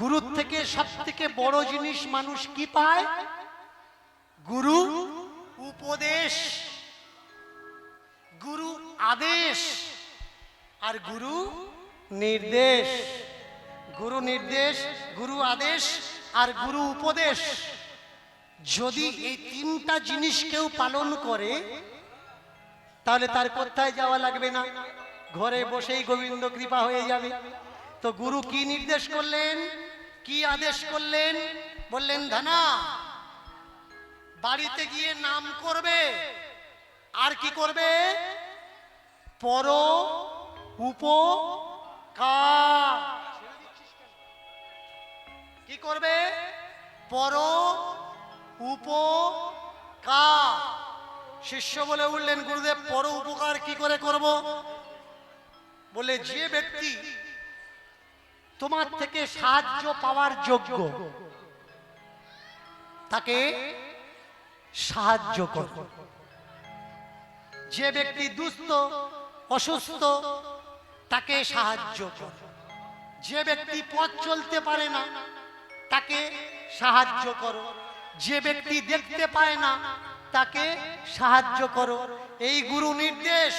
গুরুর থেকে সবথেকে বড় জিনিস মানুষ কি পায়? গুরু উপদেশ, গুরু আদেশ আর গুরু নির্দেশ। গুরু নির্দেশ, গুরু আদেশ আর গুরু উপদেশ। যদি এই তিনটা জিনিস কেউ পালন করে তাহলে তার কোথায় যাওয়া লাগবে না, ঘরে বসেই গোবিন্দ কৃপা হয়ে যাবে। তো গুরু কি নির্দেশ করলেন, কি আদেশ করলেন? বললেন ধানা বাড়িতে গিয়ে নাম করবে, আর কি করবে? পর উপকার। কি করবে? পর উপকার। শিষ্য বলে উঠলেন, গুরুদেব পর উপকার কি করে করব? বলে যে ব্যক্তি তোমার থেকে সাহায্য পাওয়ার যোগ্য তাকে সাহায্য কর। যে ব্যক্তি দুস্থ অসুস্থ তাকে সাহায্য কর। যে ব্যক্তি পথ চলতে পারে না তাকে সাহায্য করো। যে ব্যক্তি দেখতে পায় না তাকে সাহায্য করো। এই গুরু নির্দেশ।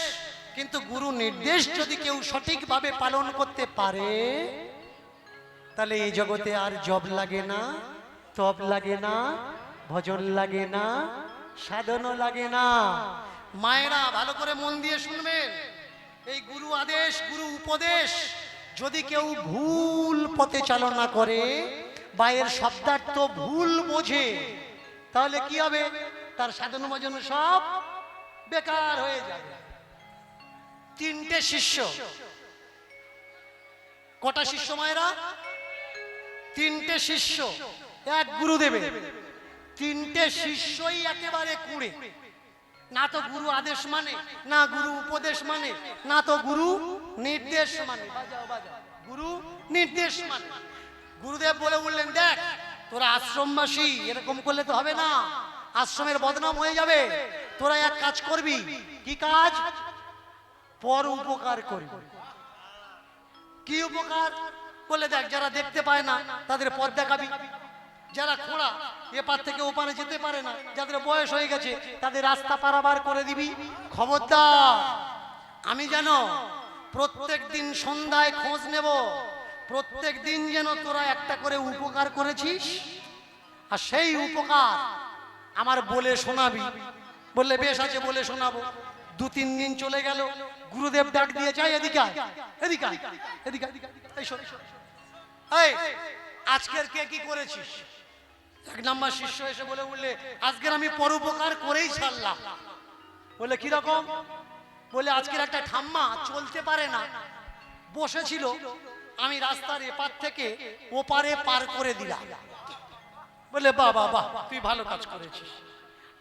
কিন্তু গুরু নির্দেশ যদি কেউ সঠিকভাবে পালন করতে পারে তাহলে এই জগতে আর জব লাগে না, তপ লাগে না, ভজন লাগে না, সাধনও লাগে না। মায়েরা ভালো করে মন দিয়ে শুনবেন, এই গুরু আদেশ গুরু উপদেশ যদি কেউ ভুল পথে চালনা করে বা এর শব্দার্থ ভুল বোঝে তাহলে কি হবে? তার সাধন ভজন সব বেকার হয়ে যাবে। তিনটে শিষ্য, কটা শিষ্য মায়েরা? তিনটে শিষ্য এক গুরুদেবের। তিনটে শিষ্যই একেবারে কুঁড়ে। না তো গুরু আদেশ মানে, না গুরু উপদেশ মানে, না তো গুরু নির্দেশ মানে। গুরু নির্দেশ মানে। গুরুদেব বলে বললেন, দেখ তোরা আশ্রমবাসী, এরকম করলে তো হবে না, আশ্রমের বদনাম হয়ে যাবে। তোরা এক কাজ করবি। কি কাজ? পর উপকার করবি। কি উপকার? বলে দেখ যারা দেখতে পায় না তাদের পথ দেখাবি, যারা খোঁড়া এপার থেকে ওপারে যেতে পারে না, যাদের বয়স হয়ে গেছে তাদের রাস্তা পারাবার করে দিবি। খবরদার, আমি যেন প্রত্যেক দিন সন্ধ্যায় খোঁজ নেব, প্রত্যেক দিন যেন তোরা একটা করে উপকার করেছিস, আর সেই উপকার আমার বলে শোনাবি। বললে বেশ আছে, বলে শোনাবো। 2-3 দিন চলে গেল, গুরুদেব ডাক দিয়ে যায়, এদিকে এদিকে এদিকে, এই আজকের কে কি করেছিস? 1 নম্বর শিষ্য এসে বলে উঠলে, আজকের আমি পরোপকার করেই ছাড়লাম। বলে কি রকম? বলে আজকের একটা ঠাম্মা চলতে পারে না, বসেছিল, আমি রাস্তার এপার থেকে ওপারে পার করে দিলাম। বলে বাহ বাহ বাহ, তুই ভালো কাজ করেছিস।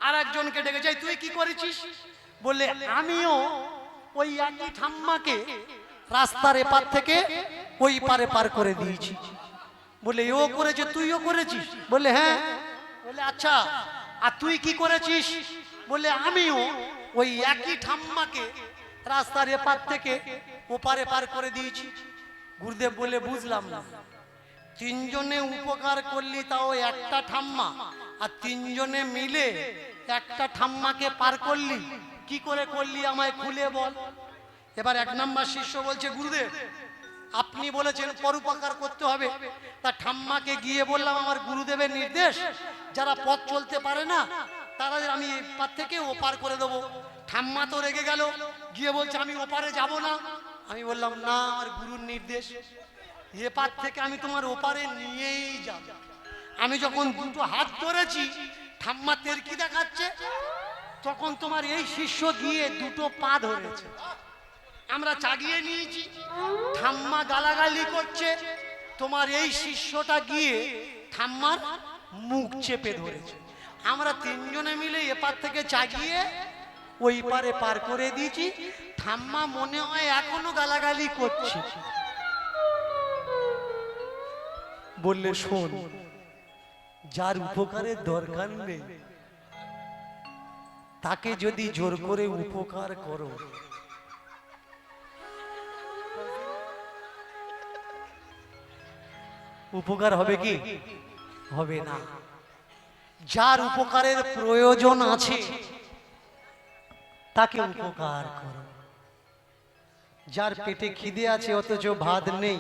আর একজনকে ডেকে যাই, তুই কি করেছিস? বলে আমিও ওই একই ঠাম্মাকে রাস্তার এপার থেকে ওই পারে পার করে দিয়েছি। বলে ও করেছে, তুইও করেছিস? বলে হ্যাঁ। বলে আচ্ছা, আর তুই কি করেছিস? বলে আমিও ওই একই ঠাম্মাকে রাস্তার এপার থেকে ওপারে পার করে দিয়েছি। গুরুদেব বলে বুঝলাম না, 3 জনে উপকার করলি তাও একটা ঠাম্মা, আর 3 জনে মিলে একটা ঠাম্মাকে পার করলি, কি করে করলি আমায় খুলে বল। এবার 1 নম্বর শিষ্য বলছে, গুরুদেব আপনি বলেছেন পরোপকার করতে হবে, তা ঠাম্মাকে গিয়ে বললাম আমার গুরুদেবের নির্দেশ, যারা পথ চলতে পারে না তারা আমি এপার থেকে ওপার করে দেবো। ঠাম্মা তো রেগে গেল, গিয়ে বলছে আমি ওপারে যাব না। আমি বললাম না, আমার গুরুর নির্দেশ, এপার থেকে আমি তোমার ওপারে নিয়েই যাব। আমি যখন 2টো হাত ধরেছি, ঠাম্মা তেরকি দেখাচ্ছে, তখন তোমার এই শিষ্য গিয়ে 2টো পা ধরেছে। আমরা চাগিয়ে নিয়েছি, ঠাম্মা গালাগালি করছে, তোমার এই শিষ্যটা গিয়ে ঠাম্মার মুখ চেপে ধরেছে। আমরা 3 জনে মিলে এপার থেকে চাগিয়ে ওই পারে পার করে দিয়েছি। ঠাম্মা মনে হয় এখনো গালাগালি করছে। বললে শোন, যার উপকারের দরকার নেই তাকে যদি জোর করে উপকার করো, উপকার হবে কি? হবে না। যার উপকারের প্রয়োজন আছে তাকে উপকার করো। যার পেটে খিদে আছে অথচ ভাত নেই,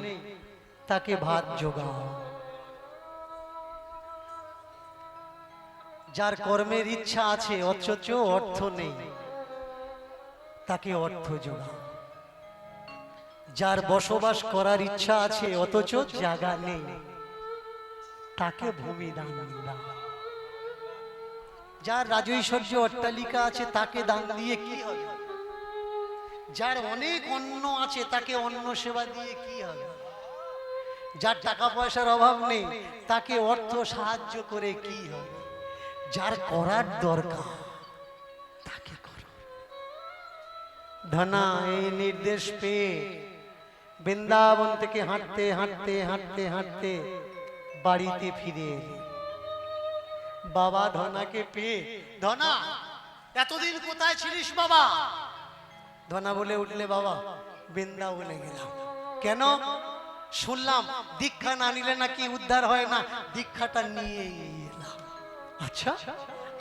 তাকে ভাত জোগাও। যার কর্মের ইচ্ছা আছে অথচ অর্থ নেই, তাকে অর্থ জোগাও। যার বসবাস করার ইচ্ছা আছে অথচ জায়গা নেই, তাকে ভূমি দান দাও। যার রাজৈশ্বর্য অট্টালিকা আছে তাকে দান দিয়ে কি হবে? যার অনেক অন্ন আছে তাকে অন্ন সেবা দিয়ে কি হবে? যার টাকা পয়সার অভাব নেই তাকে অর্থ সাহায্য করে কি হবে? যার করার দরকার তাকে করো। ধনা এই নির্দেশ পেয়ে বৃন্দাবন থেকে হাঁটতে হাঁটতে হাঁটতে হাঁটতে বাড়িতে ফিরে এলেন। বাবা ধনাকে পেয়ে, ধনা এতদিন কোথায় ছিলিস বাবা? ধনা বলে উঠলে, বাবা বৃন্দাবনে গেলাম। কেন? শুনলাম দীক্ষা না নিলে নাকি উদ্ধার হয় না, দীক্ষাটা নিয়ে এলাম। আচ্ছা,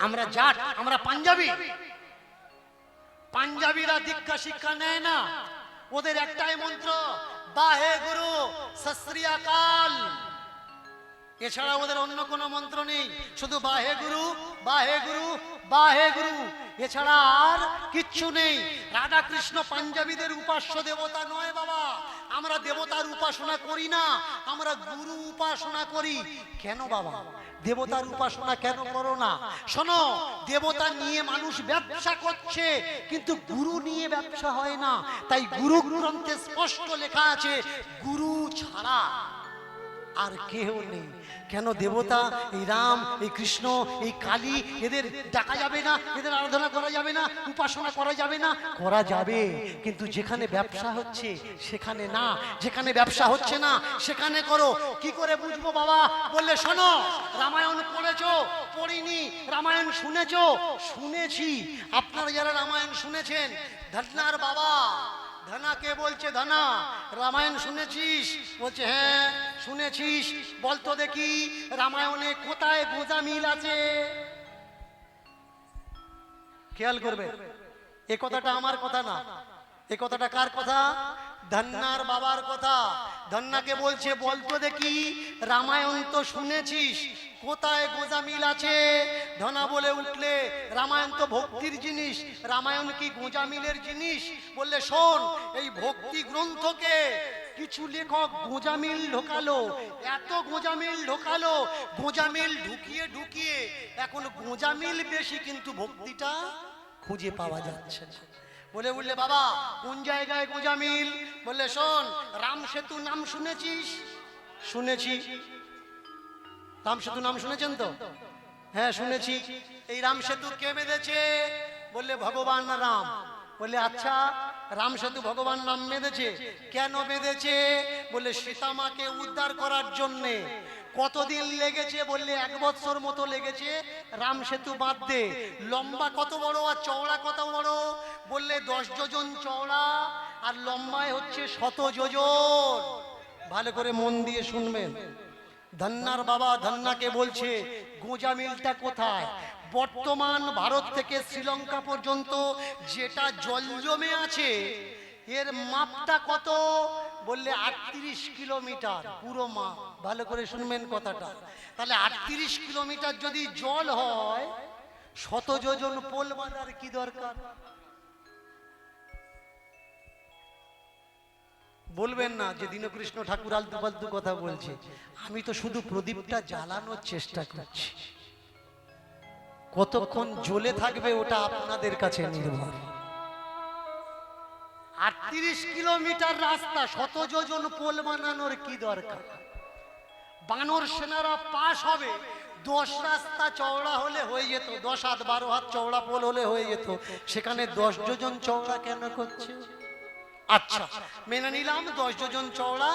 আমরা জাট, আমরা পাঞ্জাবি, পাঞ্জাবিরা দীক্ষা শিক্ষা নেয় না। ওদের একটাই মন্ত্র, বাহে গুরু সৎ শ্রী আকাল। এছাড়া ওদের অন্য কোনো মন্ত্র নেই, শুধু বাহে গুরু বাহে গুরু বাহে গুরু, এছাড়া আর কিচ্ছু নেই। রাধা কৃষ্ণ পাঞ্জাবিদের উপাস্য দেবতা নয় বাবা। আমরা দেবতার উপাসনা করি না, আমরা গুরু উপাসনা করি। কেন বাবা দেবতার উপাসনা কেন করো না? শোনো, দেবতা নিয়ে মানুষ ব্যবসা করছে, কিন্তু গুরু নিয়ে ব্যবসা হয় না। তাই গুরু গ্রন্থে স্পষ্ট লেখা আছে, গুরু ছাড়া আর কেউ নেই। কেন? দেবতা এই রাম, এই কৃষ্ণ, এই কালী, এদের ডাকা যাবে না, এদের আরাধনা করা যাবে না, উপাসনা করা যাবে না? করা যাবে, কিন্তু যেখানে ব্যবসা হচ্ছে সেখানে না, যেখানে ব্যবসা হচ্ছে না সেখানে করো। কি করে বুঝবো বাবা? বললে শোনো, রামায়ণ পড়েছো? পড়িনি। রামায়ণ শুনেছো? শুনেছি। আপনারা যারা রামায়ণ শুনেছেন, ধন্নার বাবা ধনাকে বলছে, ধনা রামায়ণ শুনেছিস? বলছে হ্যাঁ শুনেছিস। বলতো দেখি রামায়ণে কোথায় গোঁজা মিল আছে? খেয়াল করবে, এ কথাটা আমার কথা না, এ কথাটা কার কথা? ধন্নার বাবার কথা। ধন্নাকে বলছে, বলতো দেখি রামায়ণ তো শুনেছিস, কোথায় গোঁজা মিল আছে? ধনা বলে উঠলে, রামায়ণ তো ভক্তির জিনিস, রামায়ণ কি গোঁজা মিলের জিনিস? বললে শোন, এই ভক্তি গ্রন্থকে কিছু লেখক গোঁজামিল ঢোকালো, এত গোঁজামিল ঢোকালো, গোঁজামিল ঢুকিয়ে ঢুকিয়ে এখন গোঁজামিল বেশি, কিন্তু ভক্তিটা খুঁজে পাওয়া যাচ্ছে না। বলে উঠলে, বাবা কোন জায়গায় গোঁজামিল? বললে শোন, রাম সেতু নাম শুনেছিস? শুনেছি। রাম সেতু নাম শুনেছেন তো? হ্যাঁ শুনেছি। এই রাম সেতু কে বেঁধেছে? বললে ভগবান রাম। বললে আচ্ছা, রাম সেতু ভগবান রাম বেঁধেছে, কেন বেঁধেছে? বললে সীতামাকে উদ্ধার করার জন্যে। কতদিন লেগেছে? বললে 1 বছর মতো লেগেছে রাম সেতু বাঁধতে। লম্বা কত বড় আর চওড়া কত বড়? বললে 10 যোজন চওড়া আর লম্বায় হচ্ছে 100 যোজন। ভালো করে মন দিয়ে শুনবেন। ধন্নার বাবা ধন্নাকে বলছে, গোঁজা মিলটা কোথায়? বর্তমান ভারত থেকে শ্রীলঙ্কা পর্যন্ত যেটা জল জমে আছে, এর মাপটা কত? বললে 38 কিলোমিটার পুরো মাপ। ভালো করে শুনবেন কথাটা। তাহলে 38 কিলোমিটার যদি জল হয়, 100 যোজন পোল বাঁধার কি দরকার? বলবেন না যে দীনকৃষ্ণ ঠাকুর আলতু ফালতু কথা বলছে। আমি তো শুধু প্রদীপটা জ্বালানোর চেষ্টা করছি, কতক্ষণ জ্বলে থাকবে ওটা আপনাদের কাছে নির্ভর। 38 কিলোমিটার রাস্তা, 100 যোজন পোল বানানোর কি দরকার? বানর সেনারা পাশ হবে, 10 রাস্তা চওড়া হলে হয়ে যেত, 10 হাত 12 হাত চওড়া পোল হলে হয়ে যেত, সেখানে 10 যোজন চওড়া কেন করছে? আচ্ছা মেনে নিলাম 10 যোজন চওড়া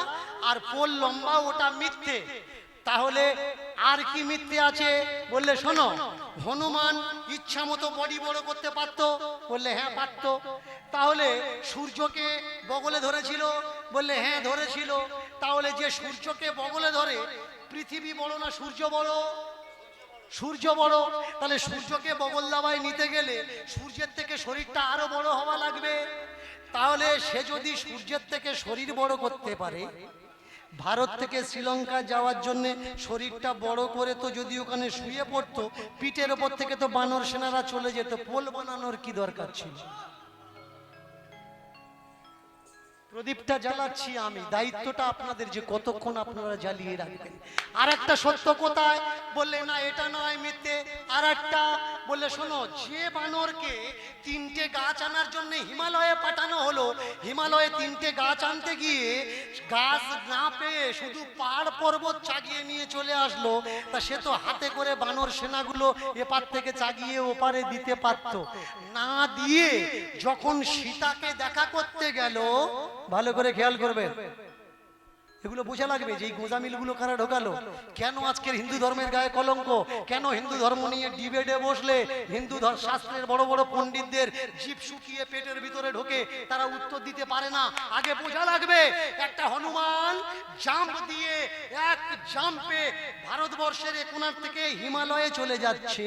আর পোল লম্বা, ওটা মিথ্যে। তাহলে আর কি মিথ্যে আছে? বললে শোনো, হনুমান ইচ্ছা মতো বডি বড় করতে পারতো? বললে হ্যাঁ পারতো। তাহলে সূর্যকে বগলে ধরেছিল? বললে হ্যাঁ ধরেছিল। তাহলে যে সূর্যকে বগলে ধরে, পৃথিবী বড় না সূর্য বড়? সূর্য বড়। তাহলে সূর্যকে বগল দাবায় নিতে গেলে সূর্যের থেকে শরীরটা আরো বড় হওয়া লাগবে। তাহলে সে যদি সূর্যের থেকে শরীর বড় করতে পারে, ভারত থেকে শ্রীলঙ্কা যাওয়ার জন্য শরীরটা বড় করে তো যদি ওখানে শুয়ে পড়তো, পিঠের ওপর থেকে তো বানর সেনারা চলে যেত, পোল বানানোর কি দরকার ছিল? প্রদীপটা জ্বালাচ্ছি আমি, দায়িত্বটা আপনাদের যে কতক্ষণ আপনারা জ্বালিয়ে রাখবেন। আর একটা সত্য কোথায় বললে না এটা নয়, মিথ্যে। আর একটা বললে শোনো, যে বানরকে 3টে গাছ আনার জন্য হিমালয়ে পাঠানো হলো, হিমালয়ে 3টে গাছ আনতে গিয়ে গাছ না পেয়ে শুধু পাহাড় পর্বত চাগিয়ে নিয়ে চলে আসলো, তা সে তো হাতে করে বানর সেনাগুলো এপার থেকে চাগিয়ে ওপারে দিতে পারত না। দিয়ে যখন সীতাকে দেখা করতে গেল, ভালো করে খেয়াল করবেন, এগুলো বোঝা লাগবে যে এই গোজামিলগুলো কারা ঢোকালো, কেন আজকের হিন্দু ধর্মের গায়ে কলঙ্ক, কেন হিন্দু ধর্ম নিয়ে ডিবেটে বসলে হিন্দু শাস্ত্রের বড় বড় পণ্ডিতদের জিভ শুকিয়ে পেটের ভিতরে ঢোকে, তারা উত্তর দিতে পারে না। আগে বোঝা লাগবে, একটা হনুমান জাম্প দিয়ে এক জাম্পে ভারতবর্ষের কোণার থেকে হিমালয়ে চলে যাচ্ছে,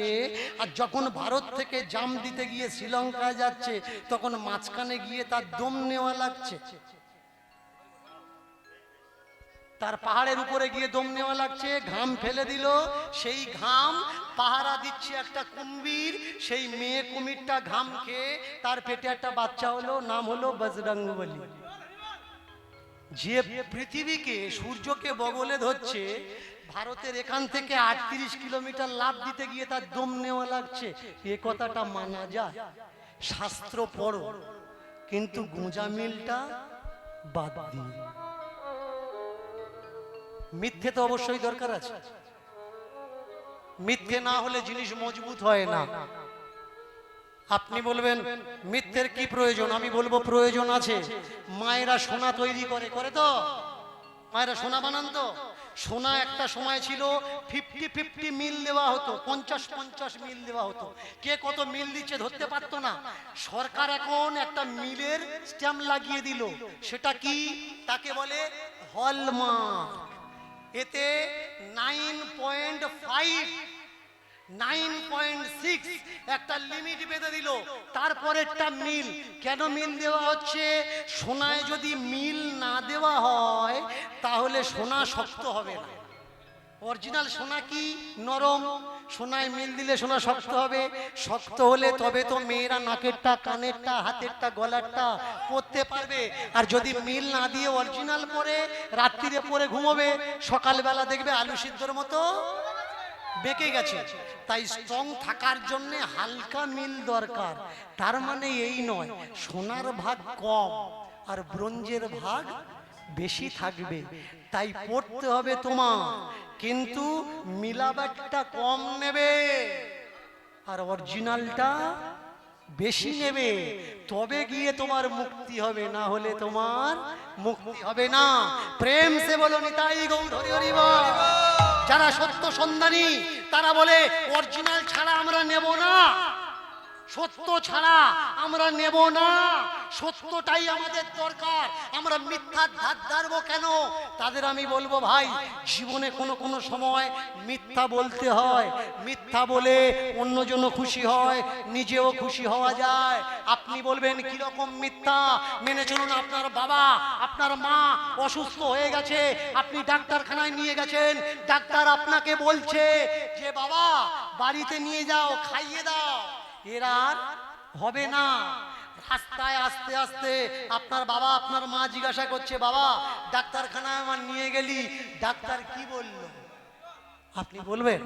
আর যখন ভারত থেকে জাম্প দিতে গিয়ে শ্রীলঙ্কায় যাচ্ছে, তখন মাঝখানে গিয়ে তার দম নেওয়া লাগছে, তার পাহাড়ের উপরে গিয়ে দম নেওয়া লাগছে, ঘাম ফেলে দিল, সেই ঘাম পাহারা দিচ্ছে একটা কুম্ভীর, সেই মেয়ে কুমিরটা ঘাম খেয়ে তার পেটে একটা বাচ্চা হলো, নাম হলো বজরংবলী। যে পৃথিবীকে সূর্যকে বগলে ধরছে, ভারতের এখান থেকে 38 কিলোমিটার লাফ দিতে গিয়ে তার দম নেওয়া লাগছে, এ কথাটা মানা যায়? শাস্ত্র পড়ো, কিন্তু গোঁজামিলটা বাদ দিয়ে। মিথ্যে তো অবশ্যই দরকার আছে, মিথ্যে না হলে জিনিস মজবুত হয় না। আপনি বলবেন মিথ্যের কি প্রয়োজন, আমি বলবো প্রয়োজন আছে। মায়েরা সোনা তৈরি করে, করে তো মায়েরা সোনা বানান তো। সোনা একটা সময় ছিল 50-50 মিল দেওয়া হতো, 50-50 মিল দেওয়া হতো, কে কত মিল দিচ্ছে ধরতে পারতো না। সরকার এখন একটা মিলের স্ট্যাম্প লাগিয়ে দিল, সেটা কি, তাকে বলে হলমার্ক। এতে 9.5 9.6 একটা লিমিট বেঁধে দিল, তারপরে একটা মিল। কেন মিল দেওয়া হচ্ছে? সোনায় যদি মিল না দেওয়া হয় তাহলে সোনা শক্ত হবে না। অরিজিনাল সোনা কি নরম, সোনায় মিল দিলে সোনা শক্ত হবে। শক্ত হলে তবে তো মেয়েরা নাকেরটা, কানেরটা, হাতেরটা, গলারটা পরতে পারবে। আর যদি মিল না দিয়ে অরিজিনাল পরে রাত্রিরে পরে ঘুমোবে, সকালবেলা দেখবে আলু সিদ্ধর মতো বেঁকে গেছে। তাই স্ট্রং থাকার জন্য হালকা মিল দরকার। তার মানে এই নয় সোনার ভাগ কম আর ব্রোঞ্জের ভাগ বেশি থাকবে, তাই পড়তে হবে তোমার, কিন্তু মিলাবাটটা কম নেবে আর অরিজিনালটা বেশি নেবে, তবে গিয়ে তোমার মুক্তি হবে, না হলে তোমার মুক্তি হবে না। প্রেম সে বলো নিতাই গৌর হরি হরি বল। যারা সত্য সন্ধানী তারা বলে অরিজিনাল ছাড়া আমরা নেব না, সত্য ছাড়া আমরা নেব না, সত্যটাই আমাদের দরকার, আমরা মিথ্যার ধার ধারবো কেন? তাদের আমি বলবো ভাই, জীবনে কোনো সময় মিথ্যা বলতে হয়, মিথ্যা বলে অন্যজনও খুশি হয়, নিজেও খুশি হওয়া যায়। আপনি বলবেন কিরকম মিথ্যা? মেনে চলুন, আপনার বাবা আপনার মা অসুস্থ হয়ে গেছে, আপনি ডাক্তারখানায় নিয়ে গেছেন, ডাক্তার আপনাকে বলছে যে বাবা বাড়িতে নিয়ে যাও, খাইয়ে দাও, এর আর হবে না। রাস্তায় আস্তে আস্তে আপনার বাবা আপনার মা জিজ্ঞাসা করছে, বাবা ডাক্তারখানায় আমার নিয়ে গেলি, ডাক্তার কি বলল? আপনি বলবেন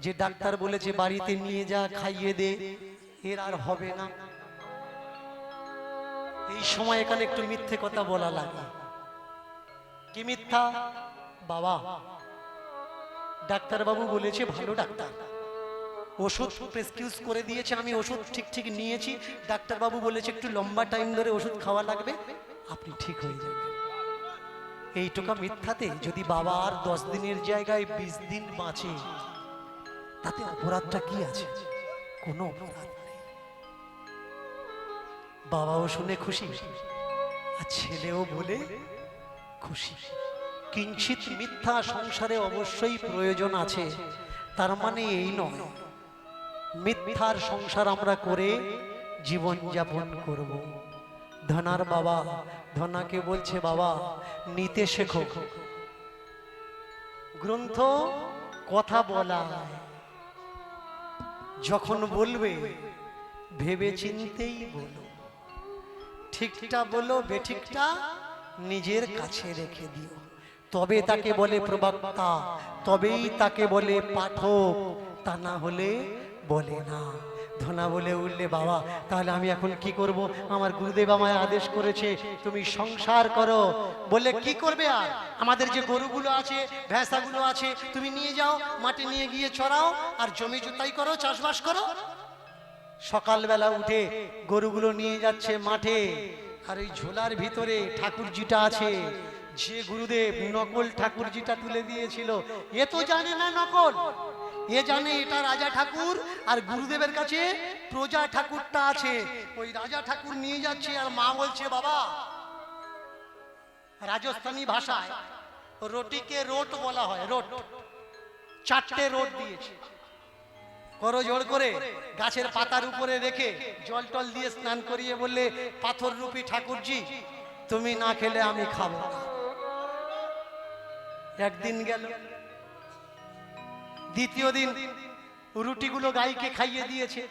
যে ডাক্তার বলেছে বাড়িতে নিয়ে যা, খাইয়ে দে, এর আর হবে না। এই সময় এখানে একটু মিথ্যে কথা বলা লাগে। কি মিথ্যা? বাবা ডাক্তার বাবু বলেছে, ভালো ডাক্তার, ওষুধ প্রেসক্রিউজ করে দিয়েছে, আমি ওষুধ ঠিক নিয়েছি, ডাক্তারবাবু বলেছে একটু লম্বা টাইম ধরে ওষুধ খাওয়া লাগবে, আপনি ঠিক হয়ে যাবেন। এইটুকা মিথ্যাতে যদি বাবা আর 10 দিনের জায়গায় 20 দিন বাঁচে, তাতে অপরাধটা কি আছে? কোনো অপরাধ নেই। বাবাও শুনে খুশি আর ছেলেও বলে খুশি। কিঞ্চিত মিথ্যা সংসারে অবশ্যই প্রয়োজন আছে, তার মানে এই নয় মিথ্যার সংসার আমরা করে জীবন যাপন করব। ধনার বাবা ধনাকে বলছে, বাবা নিতে শেখো। গ্রন্থ কথা বলা যখন বলবে ভেবে চিন্তেই বলো, ঠিকটা বলো, বেঠিকটা নিজের কাছে রেখে দিও, তবে তাকে বলে প্রবক্তা, তবেই তাকে বলে পাঠক, তা না হলে বলে না। ধনা বলে উঠলে, বাবা তাহলে আমি এখন কি করব? আমার গুরুদেব আমায় আদেশ করেছে তুমি সংসার করো। বলে কি করবে? আর আমাদের যে গরুগুলো আছে, ভেঁসাগুলো আছে, তুমি নিয়ে যাও, মাঠে নিয়ে গিয়ে চড়াও, আর জমি জুতাই করো, চাষবাস করো। সকালবেলা উঠে গরুগুলো নিয়ে যাচ্ছে মাঠে, আর ওই ঝোলার ভিতরে ঠাকুরজিটা আছে, যে গুরুদেব নকল ঠাকুরজিটা তুলে দিয়েছিল। এ তো জানে না নকল, এ জানে এটা রাজা ঠাকুর, আর গুরুদেবের কাছে প্রজা ঠাকুরটা আছে। ওই রাজা ঠাকুর নিয়ে যাচ্ছে, আর মা বলছে, বাবা রাজস্থানী ভাষায় রুটিকে রোট বলা হয়, রোট, 4টে রোট দিয়েছে, করো জোর করে গাছের পাতার উপরে রেখে জল টল দিয়ে স্নান করিয়ে বললে, পাথর রূপী ঠাকুরজি তুমি না খেলে আমি খাবো না। একদিন গেল, দ্বিতীয় দিন রুটিগুলো গাইকে খাইয়ে দিয়েছে,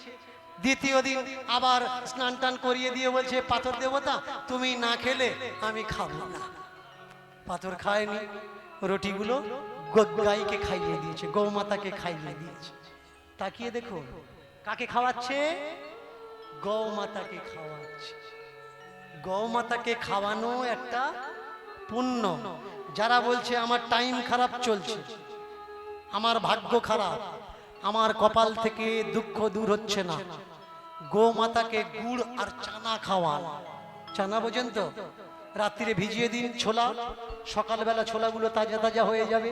দ্বিতীয় দিন আবার স্নান টান করিয়ে দিয়ে বলছে, পাথর দেবতা তুমি না খেলে আমি খাবো না। পাথর খায়নি, রুটিগুলো গাইকে খাইয়ে দিয়েছে, গৌমাতাকে খাইয়ে দিয়েছে। তাকিয়ে দেখো কাকে খাওয়াচ্ছে? গৌমাতাকে খাওয়াচ্ছে। গৌমাতাকে খাওয়ানো একটা পুণ্য। যারা বলছে আমার টাইম খারাপ চলছে, আমার ভাগ্য খারাপ, আমার কপাল থেকে দুঃখ দূর হচ্ছে না, গোমাতাকে গুড় আর চানা খাওয়ান। চানা বোঝেন তো? রাত্রিরে ভিজিয়ে দিন ছোলা, সকালবেলা ছোলাগুলো তাজা তাজা হয়ে যাবে।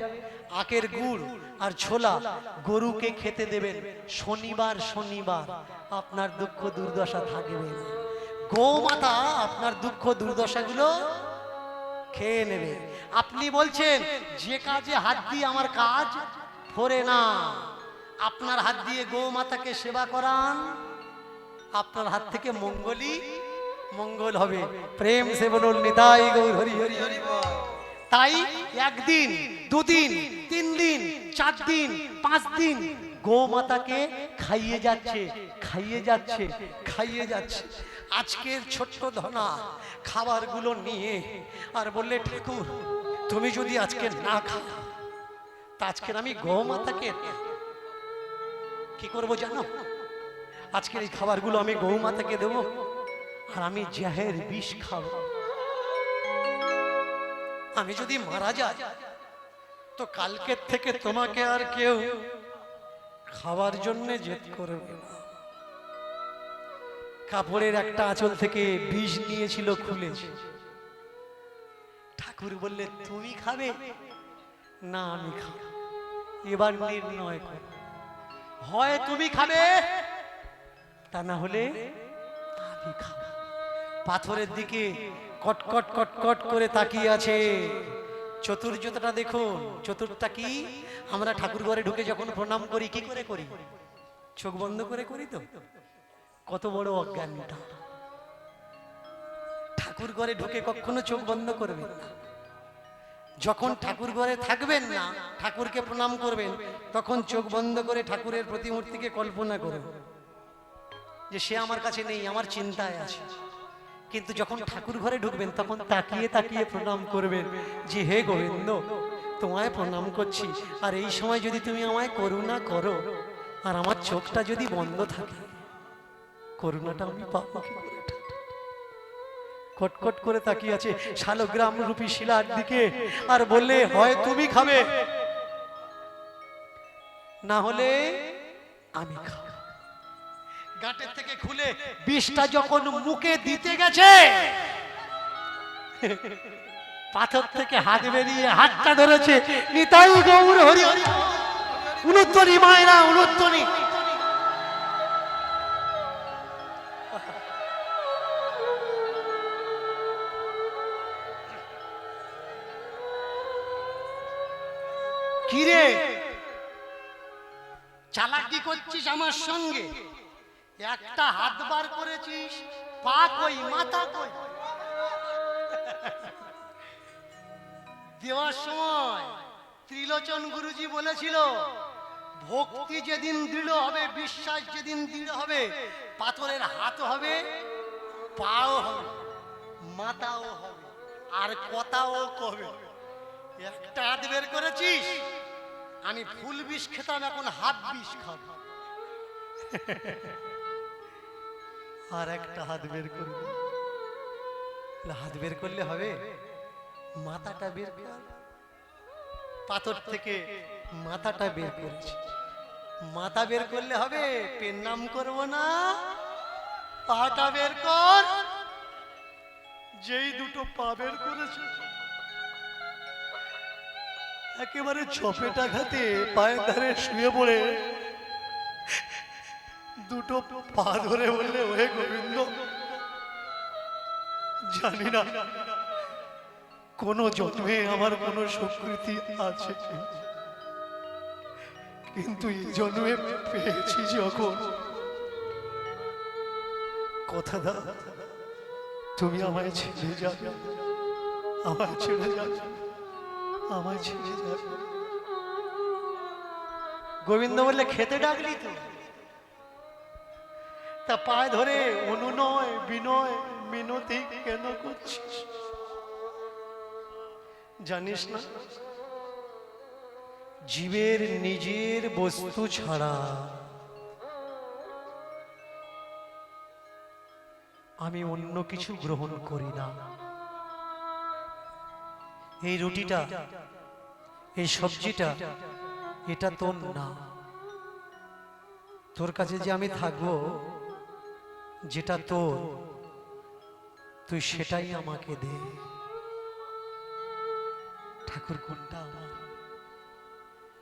আখের গুড় আর ছোলা গরুকে খেতে দেবেন শনিবার শনিবার, আপনার দুঃখ দুর্দশা থাকবে না। গোমাতা আপনার দুঃখ দুর্দশাগুলো খেয়ে নেবে। আপনি বলছেন যে কাজে হাত দিয়ে আমার কাজ ফোরে না, আপনার হাত দিয়ে গোমাতাকে সেবা করান, আপনার হাত থেকে মঙ্গলই মঙ্গল হবে। প্রেম সে বলুন নিতাই গৌর হরি হরি হরি। তাই একদিন, দুদিন, 3 দিন, 4 দিন, 5 দিন গোমাতাকে খাইয়ে যাচ্ছে, খাইয়ে যাচ্ছে, খাইয়ে যাচ্ছে। আজকের ছোট্ট ধনা খাবারগুলো নিয়ে আর বললে, ঠাকুর তুমি যদি আজকে না খাও, তা আজকের আমি গোমাতাকে কি করবো জানো? আজকের এই খাবারগুলো আমি গৌমাতাকে দেবো, আর আমি জাহের বিষ খাবো। আমি যদি মারা যাই তো কালকের থেকে তোমাকে আর কেউ খাবার জন্য জেদ করবে না। কাপড়ের একটা আঁচল থেকে বিষ নিয়েছিল, খুলেছে। ঠাকুর বললে, তুমি খাবে না আমি খাবো? এবার নির্ণয় কর, হয় তুমি খাবে, তা না হলে আমি খাবো। পাথরের দিকে কটকট কটকট করে তাকিয়ে আছে। চতুর্যটা দেখুন, চতুর্থটা কি? আমরা ঠাকুর ঘরে ঢুকে যখন প্রণাম করি, কি করে করি? চোখ বন্ধ করে করি তো? কত বড় অজ্ঞানটা! ঠাকুর ঘরে ঢুকে কখনো চোখ বন্ধ করবেন না। যখন ঠাকুর ঘরে থাকবেন না, ঠাকুরকে প্রণাম করবেন, তখন চোখ বন্ধ করে ঠাকুরের প্রতিমূর্তিকে কল্পনা করবেন যে সে আমার কাছে নেই, আমার চিন্তায় আছে। কিন্তু যখন ঠাকুর ঘরে ঢুকবেন, তখন তাকিয়ে তাকিয়ে প্রণাম করবেন যে হে গোবিন্দ, তোমায় প্রণাম করছি, আর এই সময় যদি তুমি আমায় করুণা করো, আর আমার চোখটা যদি বন্ধ থাকে, করুণাটা আমি পাবো কি করে? কটকট করে তাকিয়ে আছে শালগ্রাম রূপী শিলার দিকে, আর বললে, হয় তুমি খাবে, না হলে আমি খাবো। গাঁটের থেকে খুলে বিষটা যখন মুখে দিতে গেছে, পাথর থেকে হাত বেরিয়ে হাতটা ধরেছে, নিতাই গৌর হরি হরি, উলুধ্বনি মায়েরা উলুধ্বনি। কিরে চালাকি করছিস আমার সঙ্গে? একটা হাত বার করেছিস, পা কই মাথা কই? দেওয়ার সময় ত্রিলোচন গুরুজি বলেছিল, ভক্তি যেদিন দৃঢ় হবে, বিশ্বাস যেদিন দৃঢ় হবে, পাথরের হাত হবে, পাও হবে, মাথাও হবে, আর কথাও কবে। একটা হাত বের করেছিস, আমি ফুল বিষ খেতাম, এখন হাত বিষ খাবো। আর একটা হাত বের করবো। হাত বের করলে হবে? মাথাটা বের কর। পাথর থেকে মাথাটা বের করেছি, মাথা বের করলে হবে? পেন নাম করবো না, পাটা বের কর। যেই দুটো পা বের করেছে, একেবারে চপেটা খাতে পায়ের ধারে শুয়ে পড়ে দুটো পা ধরে বললে, ওহে গোবিন্দ, জানি না কোন জন্মে আমার কোন সুকৃতি আছে, কিন্তু এই জন্মে পেয়েছি যখন, কথা দাও তুমি আমায় ছেড়ে যাবে, আমায় ছেড়ে যাবে, আমায় ছেড়ে যাবে। গোবিন্দ বললে, খেতে ডাকলি তো? তা পায়ে ধরে অনুনয় বিনয় মিনতি কেন করছিস? জানিস না, জীবের নিজের বস্তু ছাড়া আমি অন্য কিছু গ্রহণ করি না। এই রুটিটা, এই সবজিটা, এটা তোর না। তোর কাছে যে আমি থাকবো, যেটা তোর, তুই সেটাই আমাকে দে। ঠাকুর কোনটা আমার?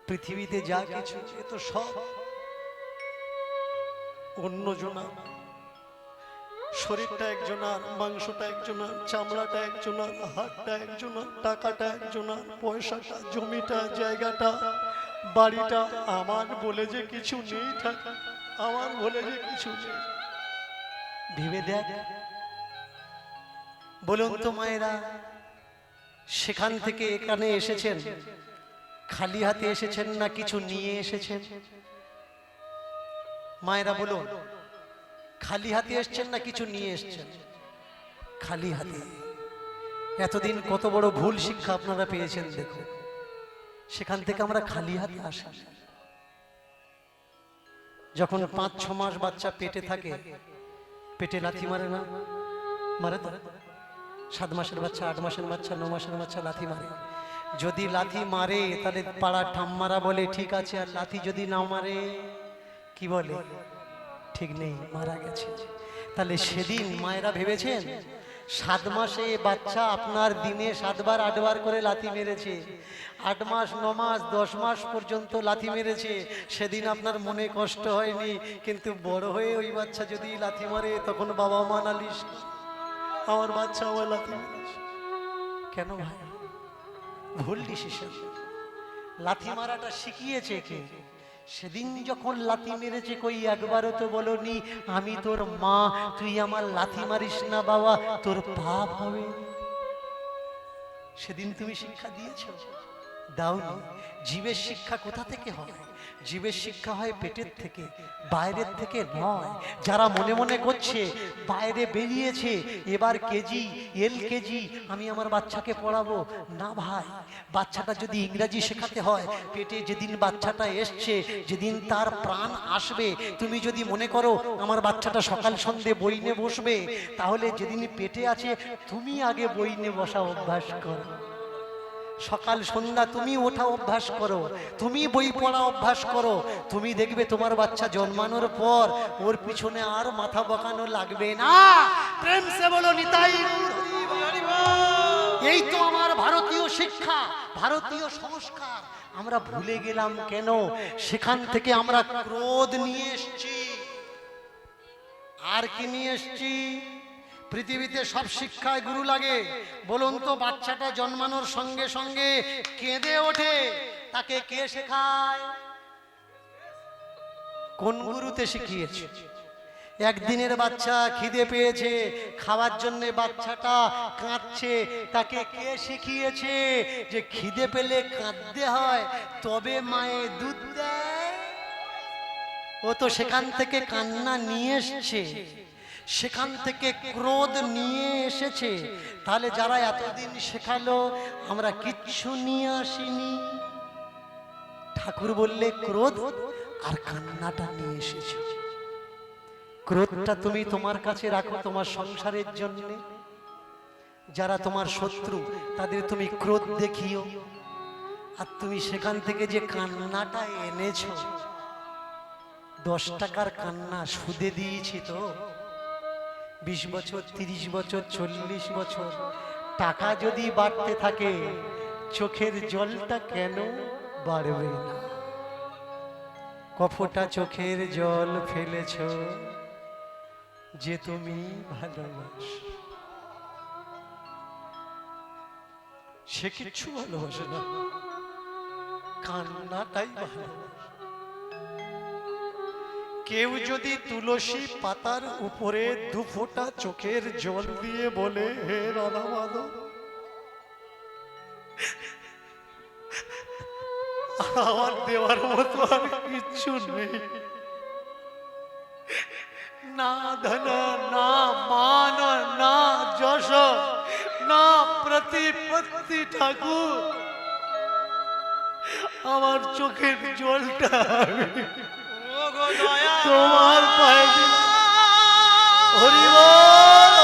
পৃথিবীতে যা কিছু, এ তো সব অন্য জনা। শরীরটা একজনার, মাংসটা একজনার, চামড়াটা একজনার, হাড়টা একজনার, টাকাটা একজনার, পয়সাটা, জমিটা, জায়গাটা, বাড়িটা আমার বলে যে কিছু নেই। ঠাকুর, আমার বলে যে কিছু নেই। ভেবে দেখ, বলুন তো মায়েরা, সেখান থেকে এখানে এসেছেন খালি হাতে এসেছেন না কিছু নিয়ে এসেছেন? মায়েরা বলুন, খালি হাতে এসেছেন না কিছু নিয়ে এসেছেন? খালি হাতে। এতদিন কত বড় ভুল শিক্ষা আপনারা পেয়েছেন দেখো। সেখান থেকে আমরা খালি হাতে আসি। যখন 5-6 মাস বাচ্চা পেটে থাকে, পেটে লাথি মারে না? মারে তো? 7 মাসের বাচ্চা, 8 মাসের বাচ্চা, 9 মাসের বাচ্চা লাথি মারে। যদি লাথি মারে তাহলে পাড়ার ঠাম্মারা বলে ঠিক আছে, আর লাথি যদি না মারে কি বলে? ঠিক নেই, মারা গেছে। তাহলে সেদিন মায়েরা ভেবেছেন 7 মাসে বাচ্চা আপনার দিনে 7 বার 8 বার করে লাথি মেরেছে, 8 মাস 9 মাস 10 মাস পর্যন্ত লাথি মেরেছে, সেদিন আপনার মনে কষ্ট হয়নি। কিন্তু বড় হয়ে ওই বাচ্চা যদি লাথি মারে, তখন বাবা মা নালিশ, আমার বাচ্চা আমার লাথি মেরেছে। কেন ভাই? ভুল ডিসিশন। লাথি মারাটা শিখিয়েছে কে? সেদিন যখন লাথি মেরেছে, কই একবারও তো বলনি আমি তোর মা, তুই আমার লাথি মারিস না বাবা, তোর পাপ হবে। সেদিন তুমি শিক্ষা দিয়েছো? দাওনি। জীবের শিক্ষা কোথা থেকে হয়? জীবের শিক্ষা হয় পেটের থেকে, বাইরের থেকে নয়। যারা মনে মনে করছে বাইরে বেরিয়েছে, এবার কেজি LKG আমি আমার বাচ্চাকে পড়াবো, না ভাই। বাচ্চাটা যদি ইংরাজি শেখাতে হয়, পেটে যেদিন বাচ্চাটা এসছে, যেদিন তার প্রাণ আসবে, তুমি যদি মনে করো আমার বাচ্চাটা সকাল সন্ধে বই নিয়ে বসবে, তাহলে যেদিন পেটে আছে তুমি আগে বই নিয়ে বসা অভ্যাস করো। সকাল সন্ধ্যা তুমি ওঠা অভ্যাস করো, তুমি বই পড়া অভ্যাস করো। তুমি দেখবে তোমার বাচ্চা জন্মানোর পর ওর পিছনে আর মাথা বকানো লাগবে না। প্রেম সে বলো নিতাই। এই তো আমার ভারতীয় শিক্ষা, ভারতীয় সংস্কার। আমরা ভুলে গেলাম কেন? সেখান থেকে আমরা ক্রোধ নিয়ে এসেছি। আর কি নিয়ে এসেছি? পৃথিবীতে সব শিক্ষায় গুরু লাগে। বলুন তো, বাচ্চাটা জন্মানোর সঙ্গে সঙ্গে কেঁদে ওঠে, তাকে কে শেখায়? কোন গুরুতে শিখিয়েছে? একদিনের বাচ্চা খিদে পেয়েছে, খাওয়ার জন্য বাচ্চাটা কাঁদছে, তাকে কে শিখিয়েছে যে খিদে পেলে কাঁদতে হয়, তবে মায়ে দুধ দেয়? ও তো সেখান থেকে কান্না নিয়ে এসছে, সেখান থেকে ক্রোধ নিয়ে এসেছে। তাহলে যারা এতদিন শেখালো, আমরা কিচ্ছু নিয়ে আসিনি। ঠাকুর বললে ক্রোধ আর কান্নাটা নিয়ে এসেছে। ক্রোধটা তুমি তোমার কাছে রাখো তোমার সংসারের জন্য। যারা তোমার শত্রু তাদের তুমি ক্রোধ দেখিও, আর তুমি সেখান থেকে যে কান্নাটা এনেছো, 10 টাকার কান্না সুদে দিয়েছি তো, 20 বছর 30 বছর 40 বছর টাকা যদি বাড়তে থাকে, চোখের জলটা কেন বাড়বে না? কফটা চোখের জল ফেলেছ যে তুমি ভালোবাস, সে কিছু ভালোবাসে না, কান্নাটাই ভালোবাসে। কেউ যদি তুলসী পাতার উপরে 2 ফোঁটা চোখের জল দিয়ে বলে, হে রাধা মাধব, আমার দেওয়ার মতো আর কিচ্ছু নেই, না ধন না মান না যশ না প্রতিপত্তি, ঠাকুর আমার চোখের জলটা তোমার পায়ে দিলাম। হরি বল।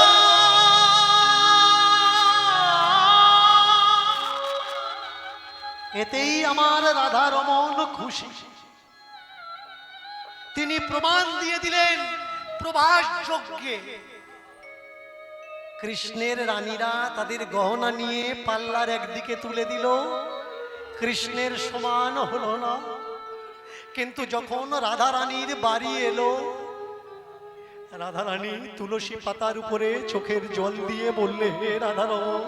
এতেই আমার রাধা রমন খুশি। তিনি প্রমাণ দিয়ে দিলেন প্রভাস যজ্ঞে। কৃষ্ণের রানীরা তাদের গহনা নিয়ে পাল্লার একদিকে তুলে দিল, কৃষ্ণের সমান হলো না। কিন্তু যখন রাধা রানীর বাড়ি এলো, রাধা রানী তুলসী পাতার উপরে চোখের জল দিয়ে বললে, হে রাধা রমন,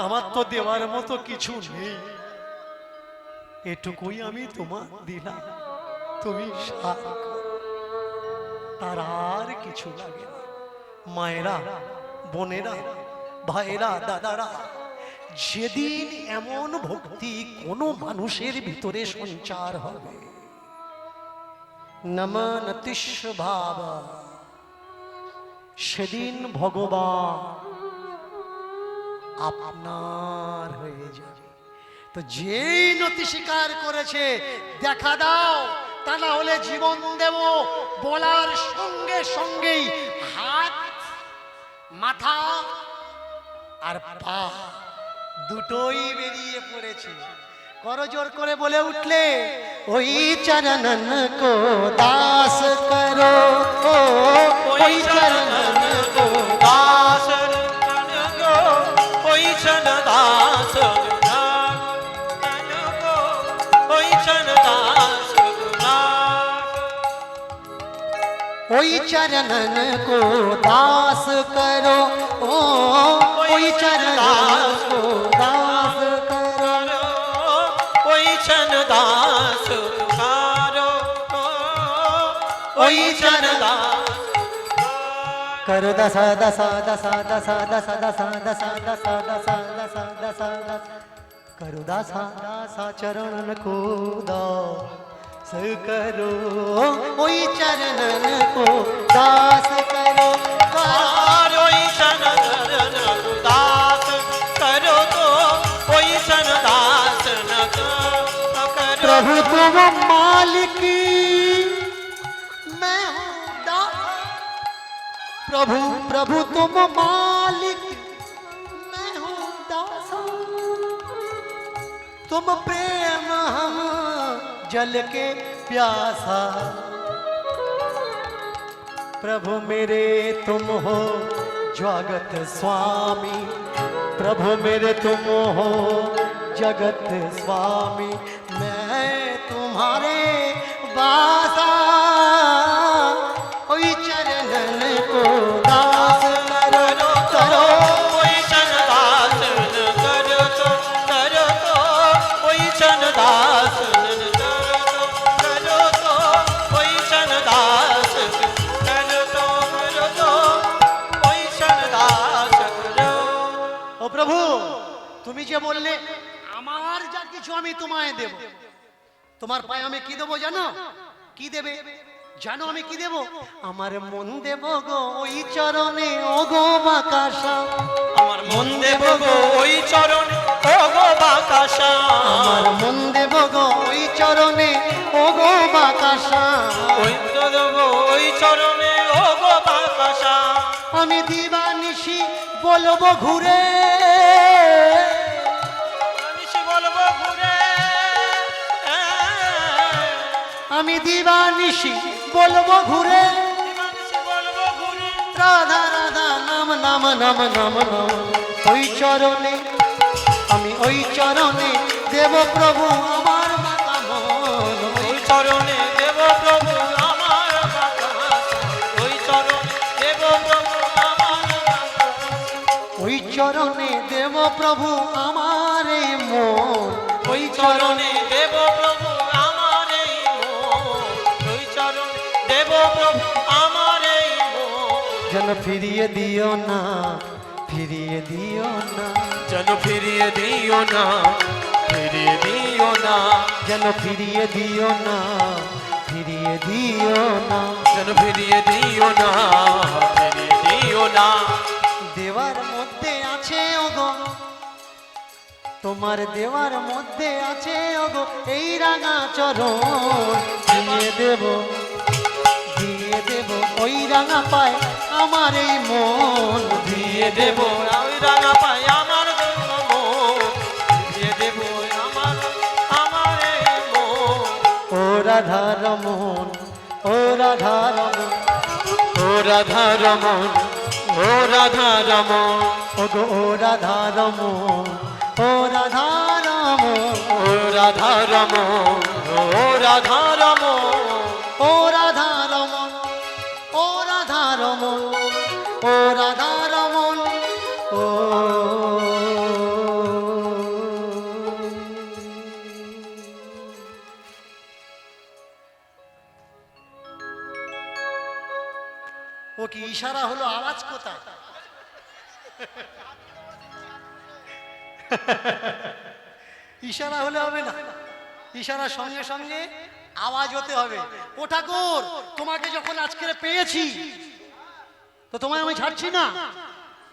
আমার তো দেওয়ার মতো কিছু নেই, এটুকুই আমি তোমার দিলাম, তুমি সাথ করো, তার আর কিছু লাগে না। মায়েরা, বোনেরা, ভাইরা, দাদারা, যেদিন এমন ভক্তি কোন মানুষের ভিতরে সঞ্চার হবে, নমনতিস্য ভাব, সেদিন ভগবান আপনার হয়ে যাবে। তো যেই নতি স্বীকার করেছে, দেখা দাও, তা না হলে জীবন দেব বলার সঙ্গে সঙ্গেই হাত, মাথা আর পা দুটোই বেরিয়ে পড়েছে। করজোর করে বলে উঠলে, ওই চরণন কো দাস করো, ওই চরণন কো দাস করো, ওই চরণ দাস, ওই চরণ দাস, ওই চরণন কো দাস করো, ওই চরণ দাস কো দাস করো, ওই চরণ দাস করো, ওই চরণ দাস করো। দশা দশা দশা দশা দশা দশা দশা দশা দশা দশা দশা দশা করো। দশা দশা চরণ কো দাস करो, ओई चरणन को दास करो, ओई चरणन को दास करो, तो ओई चरण दास न करो। प्रभु तुम मालिक, मैं हूँ दास। प्रभु प्रभु तुम मालिक, मैं हूँ दास। तुम प्रेम हम जल के प्यासा, प्रभु मेरे तुम हो जगत स्वामी, प्रभु मेरे तुम हो जगत स्वामी, मैं तुम्हारे बासा, ओई चरणन को दास दास करो तो वैष्णव दास करो तो वैष्णव दास करो। ও প্রভু, তুমি যে বললে আমার যা কিছু আমি তোমায় দেব, তোমার পায়ে আমি কি দেবো জানো? কি দেবে জানো? আমি কি দেব? আমার মন দেব গো ওই চরণে, ও গো বাকাশা। আমার মন দেব গো ওই চরণে, ও গো বাকাশা। আমার মন দেব গো ওই চরণে, ও গো বাকাশা। ওই তো দেব ওই চরণে, ও গো বাকাশা। আমি দিবানিশি বলবো ঘুরে, নিশি বলবো ঘুরে, আমি দিবানিশি বলবো ঘুরে, নিশি বলবো ঘুরে। রাধা রাধা নাম নাম নাম নাম নাম। ওই চরণে আমি, ওই চরণে দেব প্রভু আমার মাতা মন। ওই চরণে দেব প্রভু আমার বাকাশা। ওই চরণে দেব প্রভু আমার বাকাশা। ওই চরণে দেব প্রভু আমার এই মন। ওই চরণে দেব প্রভু আমার এই মন। ওই চরণে দেব প্রভু আমার এই মন। যেন ফিরিয়ে দিও না, ফিরিয়ে দিও না, যেন ফিরিয়ে দিও না, ফিরিয়ে দিও না। যেন ফিরিয়ে দিও না, ফিরিয়ে দিও না। যেন ফিরিয়ে দিও না, ফিরিয়ে দিও না। দেওয়ার মধ্যে আছে ওগো, তোমার দেওয়ার মধ্যে আছে ওগো এই রাঙা চরণ। দিয়ে দেব, দিয়ে দেব ওই রাঙা পায় আমার এই মন। দিয়ে দেব ওই রাঙা পাই আমার মন। দিয়ে দেব আমার আমার এই মন। ও রাধা রমন, ও রাধা রমন, ও রাধা রমন, ও রাধা রমন, ওগো ও রাধা রমন, ও রাধা রমন, ও রাধা রমন, ও রাধা রমন, ও রাধা রমন, ও রাধা রমন, ও রাধা রমন, ও। ও কি ইশারা হলো? আওয়াজ কোথায়? ইশারা হলে হবে না, ইশারার সঙ্গে সঙ্গে আওয়াজ হতে হবে। ও ঠাকুর, তোমাকে যখন আজকে পেয়েছি তো তোমায় আমি ছাড়ছি না।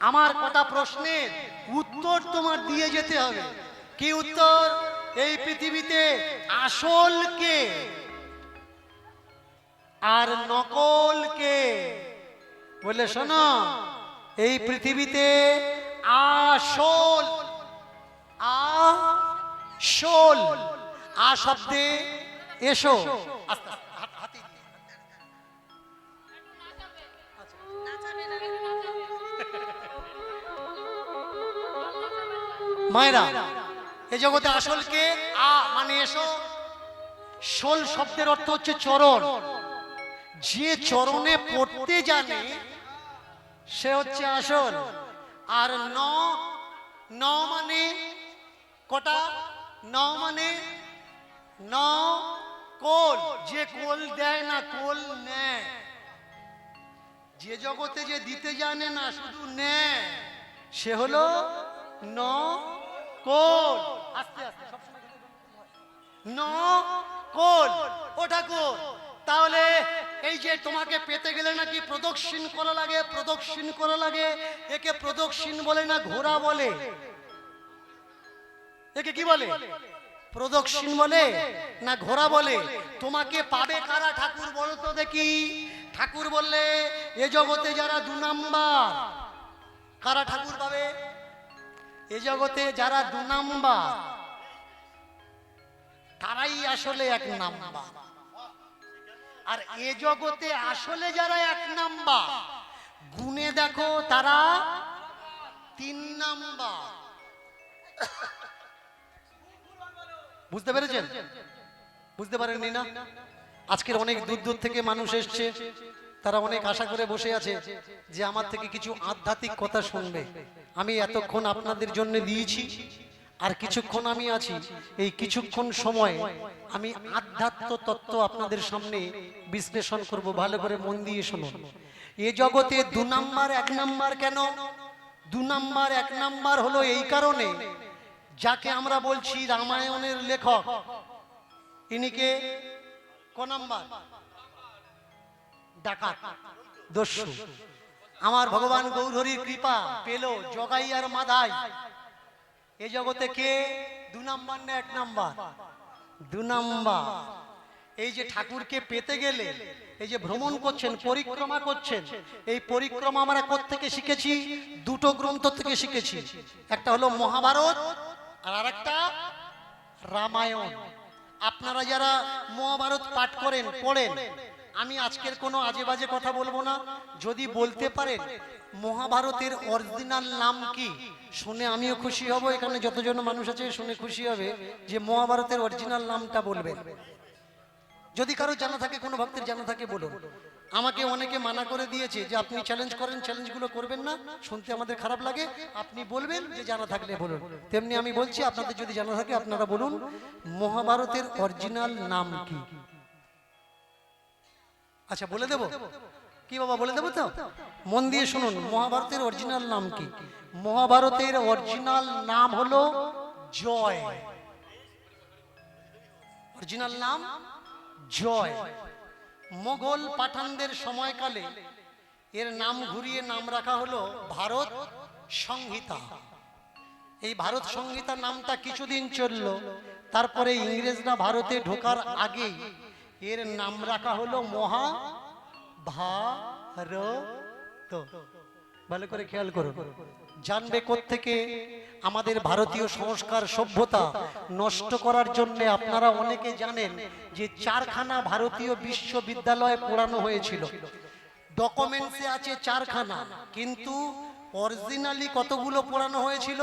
আমার কটা প্রশ্নের উত্তর তোমার দিয়ে যেতে হবে। কি উত্তর? এই পৃথিবীতে আসল কে আর নকল কে? বলে শোনো, এই পৃথিবীতে আসল, আসল, আ শব্দে এসো। আস্তে আস্তে, হাতি দিয়ে। মায়েরা, এই জগতে আসল কে? আ মানে এসো, শোল শব্দের অর্থ হচ্ছে চরণ। যে চরণে পড়তে জানে সে হচ্ছে আসল। আর ন, ন মানে কটা? ন মানে ন কোল, যে কোল দেয় না কোল নেয়। যে জগতে যে দিতে জানে না শুধু নেয়, সে হলো ন কোল। আস্তে আস্তে, ন কোল। ও ঠাকুর, তাহলে এই যে তোমাকে পেতে গেলে নাকি প্রদক্ষিণ করা লাগে, প্রদক্ষিণ করা লাগে। একে প্রদক্ষিণ বলে না ঘোড়া বলে? একে কি বলে? প্রদক্ষিণ বলে না ঘোড়া বলে? তোমাকে পাবে কারা ঠাকুর বলো তো দেখি? ঠাকুর বললে এ জগতে যারা 2 নাম্বার, কারা ঠাকুর পাবে? এ জগতে যারা 2 নাম্বার তারাই আসলে 1 নাম্বার। আর এ জগতে আসলে যারা 1 নাম্বার, গুণে দেখো তারা 3 নাম্বার। বুঝতে পেরেছেন? বুঝতে পারেননি না? আজকের অনেক দূর দূর থেকে মানুষ এসছে, তারা অনেক আশা করে বসে আছে যে আমার থেকে কিছু আধ্যাত্মিক কথা শুনবে। আমি এতক্ষণ আপনাদের জন্য দিয়েছি, আর কিছুক্ষণ আমি আছি, এই কিছুক্ষণ সময় আমি আধ্যাত্ম তত্ত্ব আপনাদের সামনে বিশ্লেষণ করব। ভালো করে মন দিয়ে শুনুন। এ জগতে 2 নাম্বার 1 নাম্বার কেন? 2 নাম্বার 1 নাম্বার হলো এই কারণে, যাকে আমরা বলছি রামায়ণের লেখক, ইনিকে ক নাম্বার? ডাকাত, দস্যু। আমার ভগবান গৌরহরির কৃপা পেল জগাই আর মাধাই। এই জগতে কে 2 নাম্বার না 1 নাম্বার? 2 নাম্বার। এই যে ঠাকুরকে পেতে গেলে এই যে ভ্রমণ করছেন, পরিক্রমা করছেন, এই পরিক্রমা আমরা কোত্থেকে শিখেছি? 2টো গ্রন্থ থেকে শিখেছি। একটা হলো মহাভারত আর আরেকটা রামায়ণ। আপনারা যারা মহাভারত পাঠ করেন, পড়েন, আমি আজকের কোনো আজে বাজে কথা বলবো না। যদি বলতে পারেন মহাভারতের অরিজিনাল নাম কি, শুনে আমিও খুশি হব, এখানে যতজন মানুষ আছে শুনে খুশি হবে যে মহাভারতের অরিজিনাল নামটা বলবেন। যদি কারো জানা থাকে, কোনো ভক্তের জানা থাকে বলুন। আমাকে অনেকে মানা করে দিয়েছে যে আপনি চ্যালেঞ্জ করেন, চ্যালেঞ্জগুলো করবেন না, শুনতে আমাদের খারাপ লাগে, আপনি বলবেন যে জানা থাকলে বলুন। তেমনি আমি বলছি, আপনাদের যদি জানা থাকে আপনারা বলুন মহাভারতের অরিজিনাল নাম কি। আচ্ছা বলে দেব কি বাবা? বলে দেবো তো? মন দিয়ে শুনুন, মহাভারতের অরিজিনাল নাম কি? মহাভারতের অরিজিনাল নাম হলো জয়। অরিজিনাল নাম জয়। মোগল পাঠানদের সময়কালে এর নাম ঘুরিয়ে নাম রাখা হলো ভারত সংহিতা। এই ভারত সংহিতা নামটা কিছুদিন চলল, তারপরে ইংরেজরা ভারতে ঢোকার আগেই এর নাম রাখা হলো মহাভারত। ভালো করে খেয়াল করুন, জানবে কোত্থেকে আমাদের ভারতীয় সংস্কার সভ্যতা নষ্ট করার জন্য। আপনারা অনেকে জানেন যে 4খানা ভারতীয় বিশ্ববিদ্যালয় পোড়ানো হয়েছিল। ডকুমেন্টসে আছে 4খানা, কিন্তু অরিজিনালি কতগুলো পোড়ানো হয়েছিল?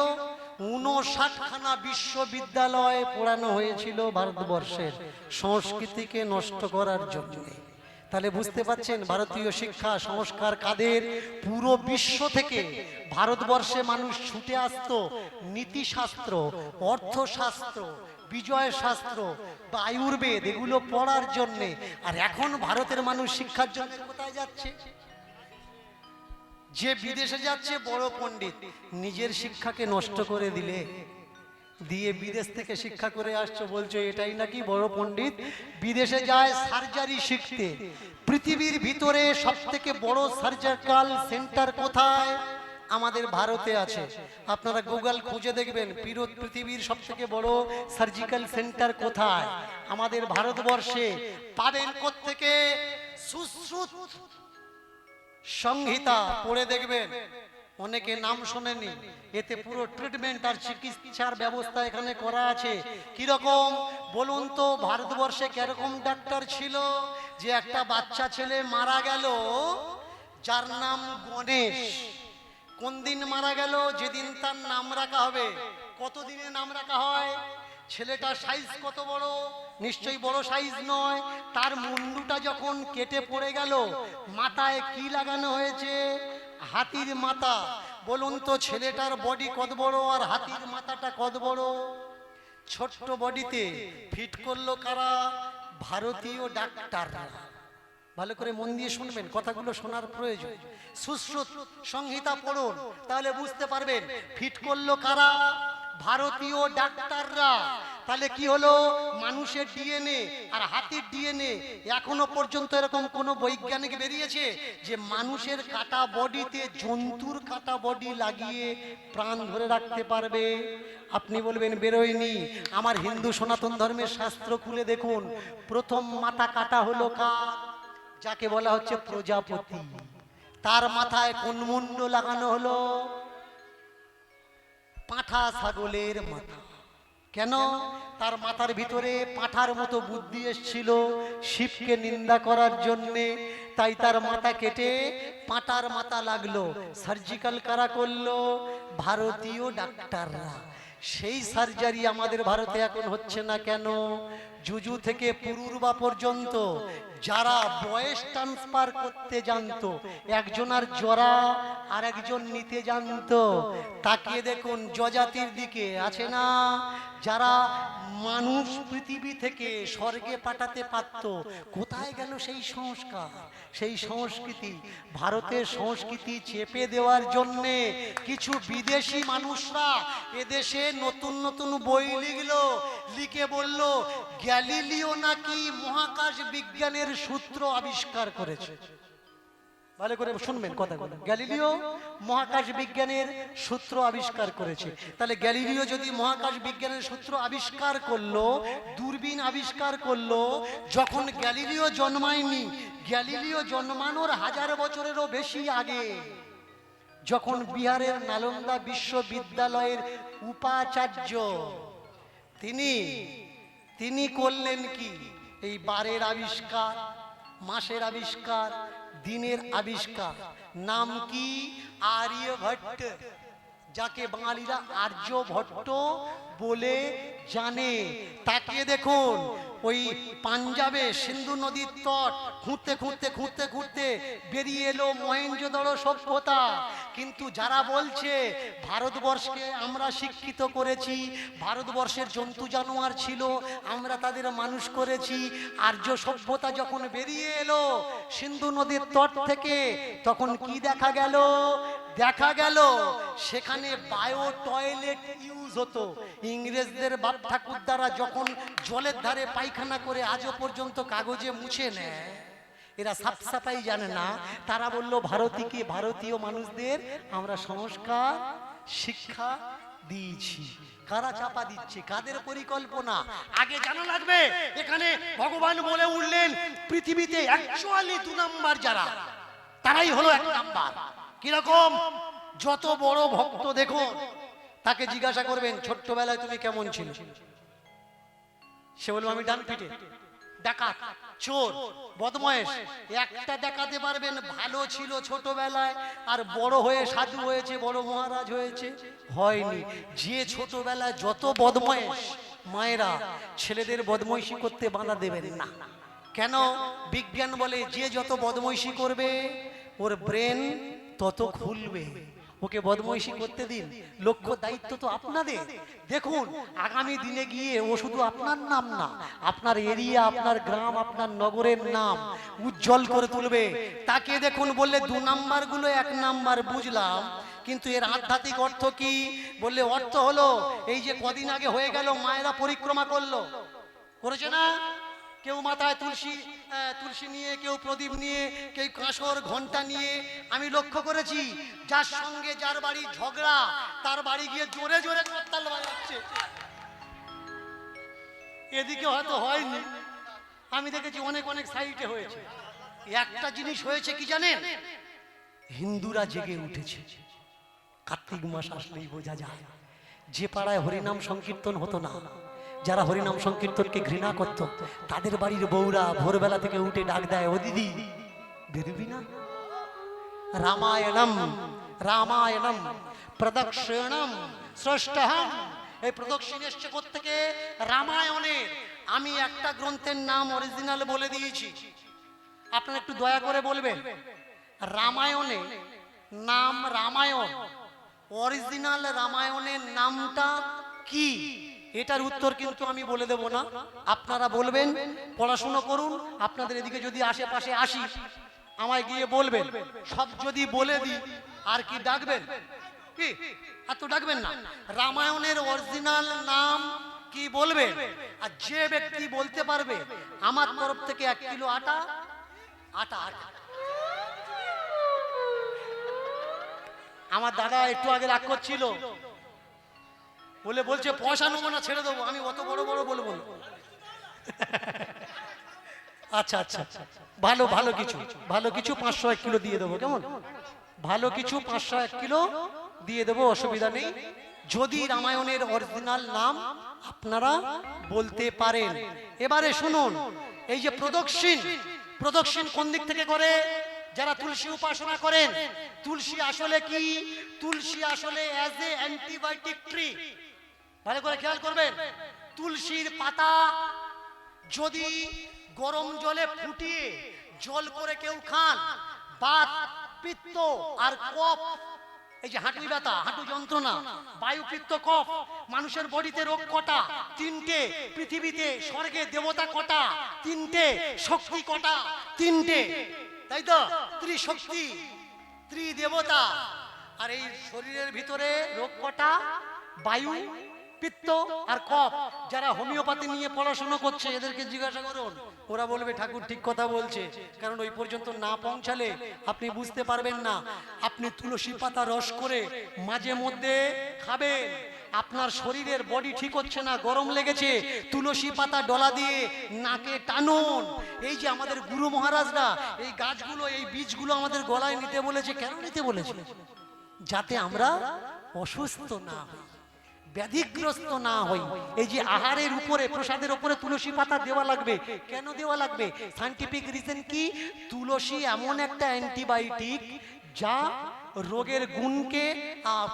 59খানা বিশ্ববিদ্যালয় পোড়ানো হয়েছিল ভারতবর্ষের সংস্কৃতিকে নষ্ট করার জন্য। তাহলে বুঝতে পারছেন ভারতীয় শিক্ষা সংস্কার কাদের? পুরো বিশ্ব থেকে ভারতবর্ষে মানুষ ছুটে আসতো নীতিশাস্ত্র, অর্থশাস্ত্র, বিজয় শাস্ত্র বা আয়ুর্বেদ এগুলো পড়ার জন্যে। আর এখন ভারতের মানুষ শিক্ষার জন্য কোথায় যাচ্ছে? যে বিদেশে যাচ্ছে বড় পণ্ডিত, নিজের শিক্ষাকে নষ্ট করে দিলে, দিয়ে বিদেশ থেকে শিক্ষা করে আসছো, বলছো এটাই নাকি বড় পণ্ডিত। বিদেশে যায় সার্জারি শিখতে। পৃথিবীর ভিতরে সবথেকে বড় সার্জিক্যাল সেন্টার কোথায়? আমাদের ভারতে আছে। আপনারা গুগল খুঁজে দেখবেন পৃথিবীর সবথেকে বড় সার্জিক্যাল সেন্টার কোথায়? আমাদের ভারতবর্ষে। পাবেন কোত্থেকে? সুশ্রুত সংহিতা পড়ে দেখবেন, অনেকে নাম শোনেনি। এতে পুরো ট্রিটমেন্ট আর চিকিৎসার ব্যবস্থা এখানে করা আছে। কিরকম বলুন তো? ভারতবর্ষে কিরকম ডাক্তার ছিল যে একটা বাচ্চা ছেলে মারা গেল যার নাম গণেশ। কোন দিন মারা গেল? যেদিন তার নাম রাখা হবে। কতদিনে নাম রাখা হয়? ছেলেটার সাইজ কত বড়? নিশ্চয়ই বড় সাইজ নয়। তার মুন্ডুটা যখন কেটে পড়ে গেল, মাথায় কি লাগানো হয়েছে? হাতির মাথা। বলুন তো ছেলেটার বডি কত বড় আর হাতির মাথাটা কত বড়? ছোট্ট বডিতে ফিট করলো কারা? ভারতীয় ডাক্তাররা। ভালো করে মন দিয়ে শুনবেন, কথাগুলো শোনার প্রয়োজন। সুশ্রুত সংহিতা পড়ুন, তাহলে বুঝতে পারবেন ফিট করলো কারা? ভারতীয় ডাক্তাররা। তাহলে কি হলো? মানুষের ডিএনএ আর হাতির ডিএনএ। এখনো পর্যন্ত এরকম কোন বৈজ্ঞানিক বেরিয়েছে যে মানুষের কাটা বডিতে জন্তুর কাটা বডি লাগিয়ে প্রাণ ধরে রাখতে পারবে? আপনি বলবেন বেরোয়নি। আমার হিন্দু সনাতন ধর্মের শাস্ত্র খুলে দেখুন, প্রথম মাথা কাটা হলো কার? যাকে বলা হচ্ছে প্রজাপতি। তার মাথায় কোন মুন্ড লাগানো হলো? পাঁঠা ছাগলের মাথা। কেন? তার মাথার ভিতরে পাঁঠার মতো বুদ্ধি এসেছিল শিবকে নিন্দা করার জন্যে, তাই তার মাথা কেটে পাঁঠার মাথা লাগলো। সার্জিক্যাল কারা করলো? ভারতীয় ডাক্তাররা। সেই সার্জারি আমাদের ভারতে এখন হচ্ছে না কেন? জুজু থেকে পুরুরবা পর্যন্ত যারা বয়স ট্রান্সফার করতে জানতো, একজনার জরা আর একজন নিতে জানতো। তাকিয়ে দেখুন যজাতির দিকে, আছে না যারা মানুষ পৃথিবী থেকে স্বর্গে পাঠাতে পারত, কোথায় গেল সেই সংস্কার, সেই সংস্কৃতি? ভারতের সংস্কৃতি চেপে দেওয়ার জন্যে কিছু বিদেশি মানুষরা এদেশে নতুন নতুন বই লিখলো, লিখে বলল গ্যালিলিও নাকি মহাকাশ বিজ্ঞানের সূত্র আবিষ্কার করেছে। ভালো করে শুনবেন কথাগুলো, গ্যালিলিও মহাকাশ বিজ্ঞানের সূত্র আবিষ্কার করেছে। তাহলে গ্যালিলিও যদি মহাকাশ বিজ্ঞানের সূত্র আবিষ্কার করলো, দূরবীন আবিষ্কার করলো, যখন গ্যালিলিও জন্মায়নি, গ্যালিলিও জন্মানোর 1000 বছরেরও বেশি আগে, যখন বিহারের নালন্দা বিশ্ববিদ্যালয়ের উপাচার্য তিনি করলেন কি, এই বারের আবিষ্কার, মাসের আবিষ্কার, দিনের আবিষ্কার। নাম কি? আর্যভট্ট, যাকে বাঙালিরা আর্যভট্ট বলে জানে। তাকিয়ে দেখুন, ওই পাঞ্জাবে সিন্ধু নদীর তট খুঁড়তে খুঁড়তে খুঁড়তে খুঁড়তে বেরিয়ে এলো মহেঞ্জোদড়ো সভ্যতা। কিন্তু যারা বলছে ভারতবর্ষকে আমরা শিক্ষিত করেছি, ভারতবর্ষের জন্তু জানোয়ার ছিল, আমরা তাদের মানুষ করেছি, আর্য সভ্যতা যখন বেরিয়ে এলো সিন্ধু নদীর তট থেকে, তখন কি দেখা গেল? দেখা গেল সেখানে বায়ো টয়লেট ইউজ হতো। ইংরেজদের বাপ ঠাকুর দ্বারা যখন জলের ধারে পায়খানা করে আজও পর্যন্ত কাগজে মুছে নেয়, এরা সাফ সাফাই জানে না। তারা বলল ভারতীয় মানুষদের আমরা সংস্কার শিক্ষা দিয়েছি। কারা চাপা দিচ্ছে? কাদের পরিকল্পনা? আগে জানা লাগবে। এখানে ভগবান বলে উঠলেন পৃথিবীতে অ্যাকচুয়ালি 2 নাম্বার যারা, তারাই হলো 1 নাম্বার। কিরকম? যত বড় ভক্ত দেখুন, তাকে জিজ্ঞাসা করবেন ছোট্টবেলায় তুমি কেমন ছিল, সে বলবে আমি ডান পিঠে, ডাকাত, চোর, বদমায়েশ। একটা দেখাতে পারবেন ভালো ছিল ছোটবেলায়, আর বড় হয়ে সাধু হয়েছে, বড় মহারাজ হয়েছে? হয়নি। যে ছোটবেলায় যত বদমায়েশ, মায়েরা ছেলেদের বদমাইশি করতে বাধা দেবেন না। কেন? বিজ্ঞান বলে যে যত বদমাইশি করবে ওর ব্রেন তত খুলবে। ওকে বদমাইশি করতে দিন। লক্ষ্য দায়িত্ব তো আপনাদের। দেখুন আগামী দিনে গিয়ে ও শুধু আপনার নাম না, আপনার এরিয়া, আপনার গ্রাম, আপনার নগরের নাম উজ্জ্বল করে তুলবে। তাকে দেখুন, বললে 2 নাম্বার গুলো 1 নাম্বার, বুঝলাম, কিন্তু এর আধ্যাত্মিক অর্থ কি? বললে অর্থ হলো এই যে কদিন আগে হয়ে গেল মায়েরা পরিক্রমা করলো, করেছে না? কেউ মাথায় তুলসী নিয়ে, কেউ প্রদীপ নিয়ে, কেউ কাঁসর ঘন্টা নিয়ে। আমি লক্ষ্য করেছি যার সঙ্গে যার বাড়ি ঝগড়া, তার বাড়ি গিয়ে জোরে জোরে করতাল বাজাচ্ছে। এদিকে হয়তো হয়নি, আমি দেখেছি অনেক অনেক সাইটে হয়েছে। একটা জিনিস হয়েছে কি জানেন? হিন্দুরা জেগে উঠেছে। কার্তিক মাস আসলেই বোঝা যায়। যে পাড়ায় হরিনাম সংকীর্তন হতো না, যারা হরিনাম সংকীর্তনকে ঘৃণা করত, তাদের বাড়ির বউরা ভোরবেলা থেকে উঠে ডাক দেয়, ও দিদি বেরোবি না? রামায়ণম রামায়ণম প্রদক্ষিণম স্রষ্টহম। এই প্রদক্ষিণ এসছে কোত্থেকে? রামায়ণের। আমি একটা গ্রন্থের নাম অরিজিনাল বলে দিয়েছি, আপনারা একটু দয়া করে বলবেন। রামায়ণে নাম রামায়ণ, অরিজিনাল রামায়ণের নামটা কি? এটার উত্তর কিন্তু আমি বলে দেব না, আপনারা বলবেন। পড়াশোনা করুন। আপনাদের এদিকে যদি আশেপাশে আসি, আমায় গিয়ে বলবেন। সব যদি বলে দিই আর কি ডাকবেন? কি আর তো ডাকবেন না। রামায়ণের অরিজিনাল নাম কি বলবেন? আর যে ব্যক্তি বলতে পারবে, আমার তরফ থেকে 1 কিলো আটা। আমার দাদা একটু আগে রাগ করছিল, বলছে পয়সা নেবো না, ছেড়ে দেবো। আমি অত বড় বড় বলবো। আচ্ছা আচ্ছা, ভালো কিছু 500-1 কিলো দিয়ে দেবো। কেমন? ভালো কিছু 500-1 কিলো দিয়ে দেবো, অসুবিধা নেই, যদি রামায়ণের অরিজিনাল নাম আপনারা বলতে পারেন। এবারে শুনুন, এই যে প্রদক্ষিণ কোন দিক থেকে করে? যারা তুলসী উপাসনা করেন। তুলসী আসলে কি? তুলসী আসলে অ্যাজ এ অ্যান্টিবায়োটিক ট্রি। ভালো করে খেয়াল করবেন। তুলসীর পাতা যদি গরম জলে ফুটিয়ে জল করে কেউ খান, বাত, পিত্ত আর কফ, এই যে হাঁটু ব্যথা, হাঁটু যন্ত্রণা, বায়ু, পিত্ত, কফ, মানুষের বডিতে রোগ কটা? তিনটে। পৃথিবীতে স্বর্গে দেবতা কটা? তিনটে। শক্তি কটা? তিনটে, তাই তো? ত্রিশক্তি, ত্রিদেবতা। আর এই শরীরের ভিতরে রোগ কটা? বায়ু, পিত্ত আর কফ। যারা হোমিওপ্যাথি নিয়ে পড়াশোনা করছে এদেরকে জিজ্ঞাসা করুন, ওরা বলবে ঠাকুর ঠিক কথা বলছে। কারণ ওই পর্যন্ত না পৌঁছালে আপনি বুঝতে পারবেন না। আপনি তুলসী পাতা রস করে মাঝে মধ্যে খাবেন। আপনার শরীরের বডি ঠিক হচ্ছে না, গরম লেগেছে, তুলসী পাতা ডলা দিয়ে নাকে টানুন। এই যে আমাদের গুরু মহারাজরা এই গাছগুলো, এই বীজগুলো আমাদের গলায় নিতে বলেছে। কেন নিতে বলেছে? যাতে আমরা অসুস্থ না হই, ব্যাধিগ্রস্ত না হই। এই যে আহারের উপরে, প্রসাদের উপরে তুলসী পাতা দেওয়া লাগবে। কেন দেওয়া লাগবে? সায়েন্টিফিক রিজন কি? তুলসী এমন একটা অ্যান্টিবায়োটিক যা রোগের গুণকে,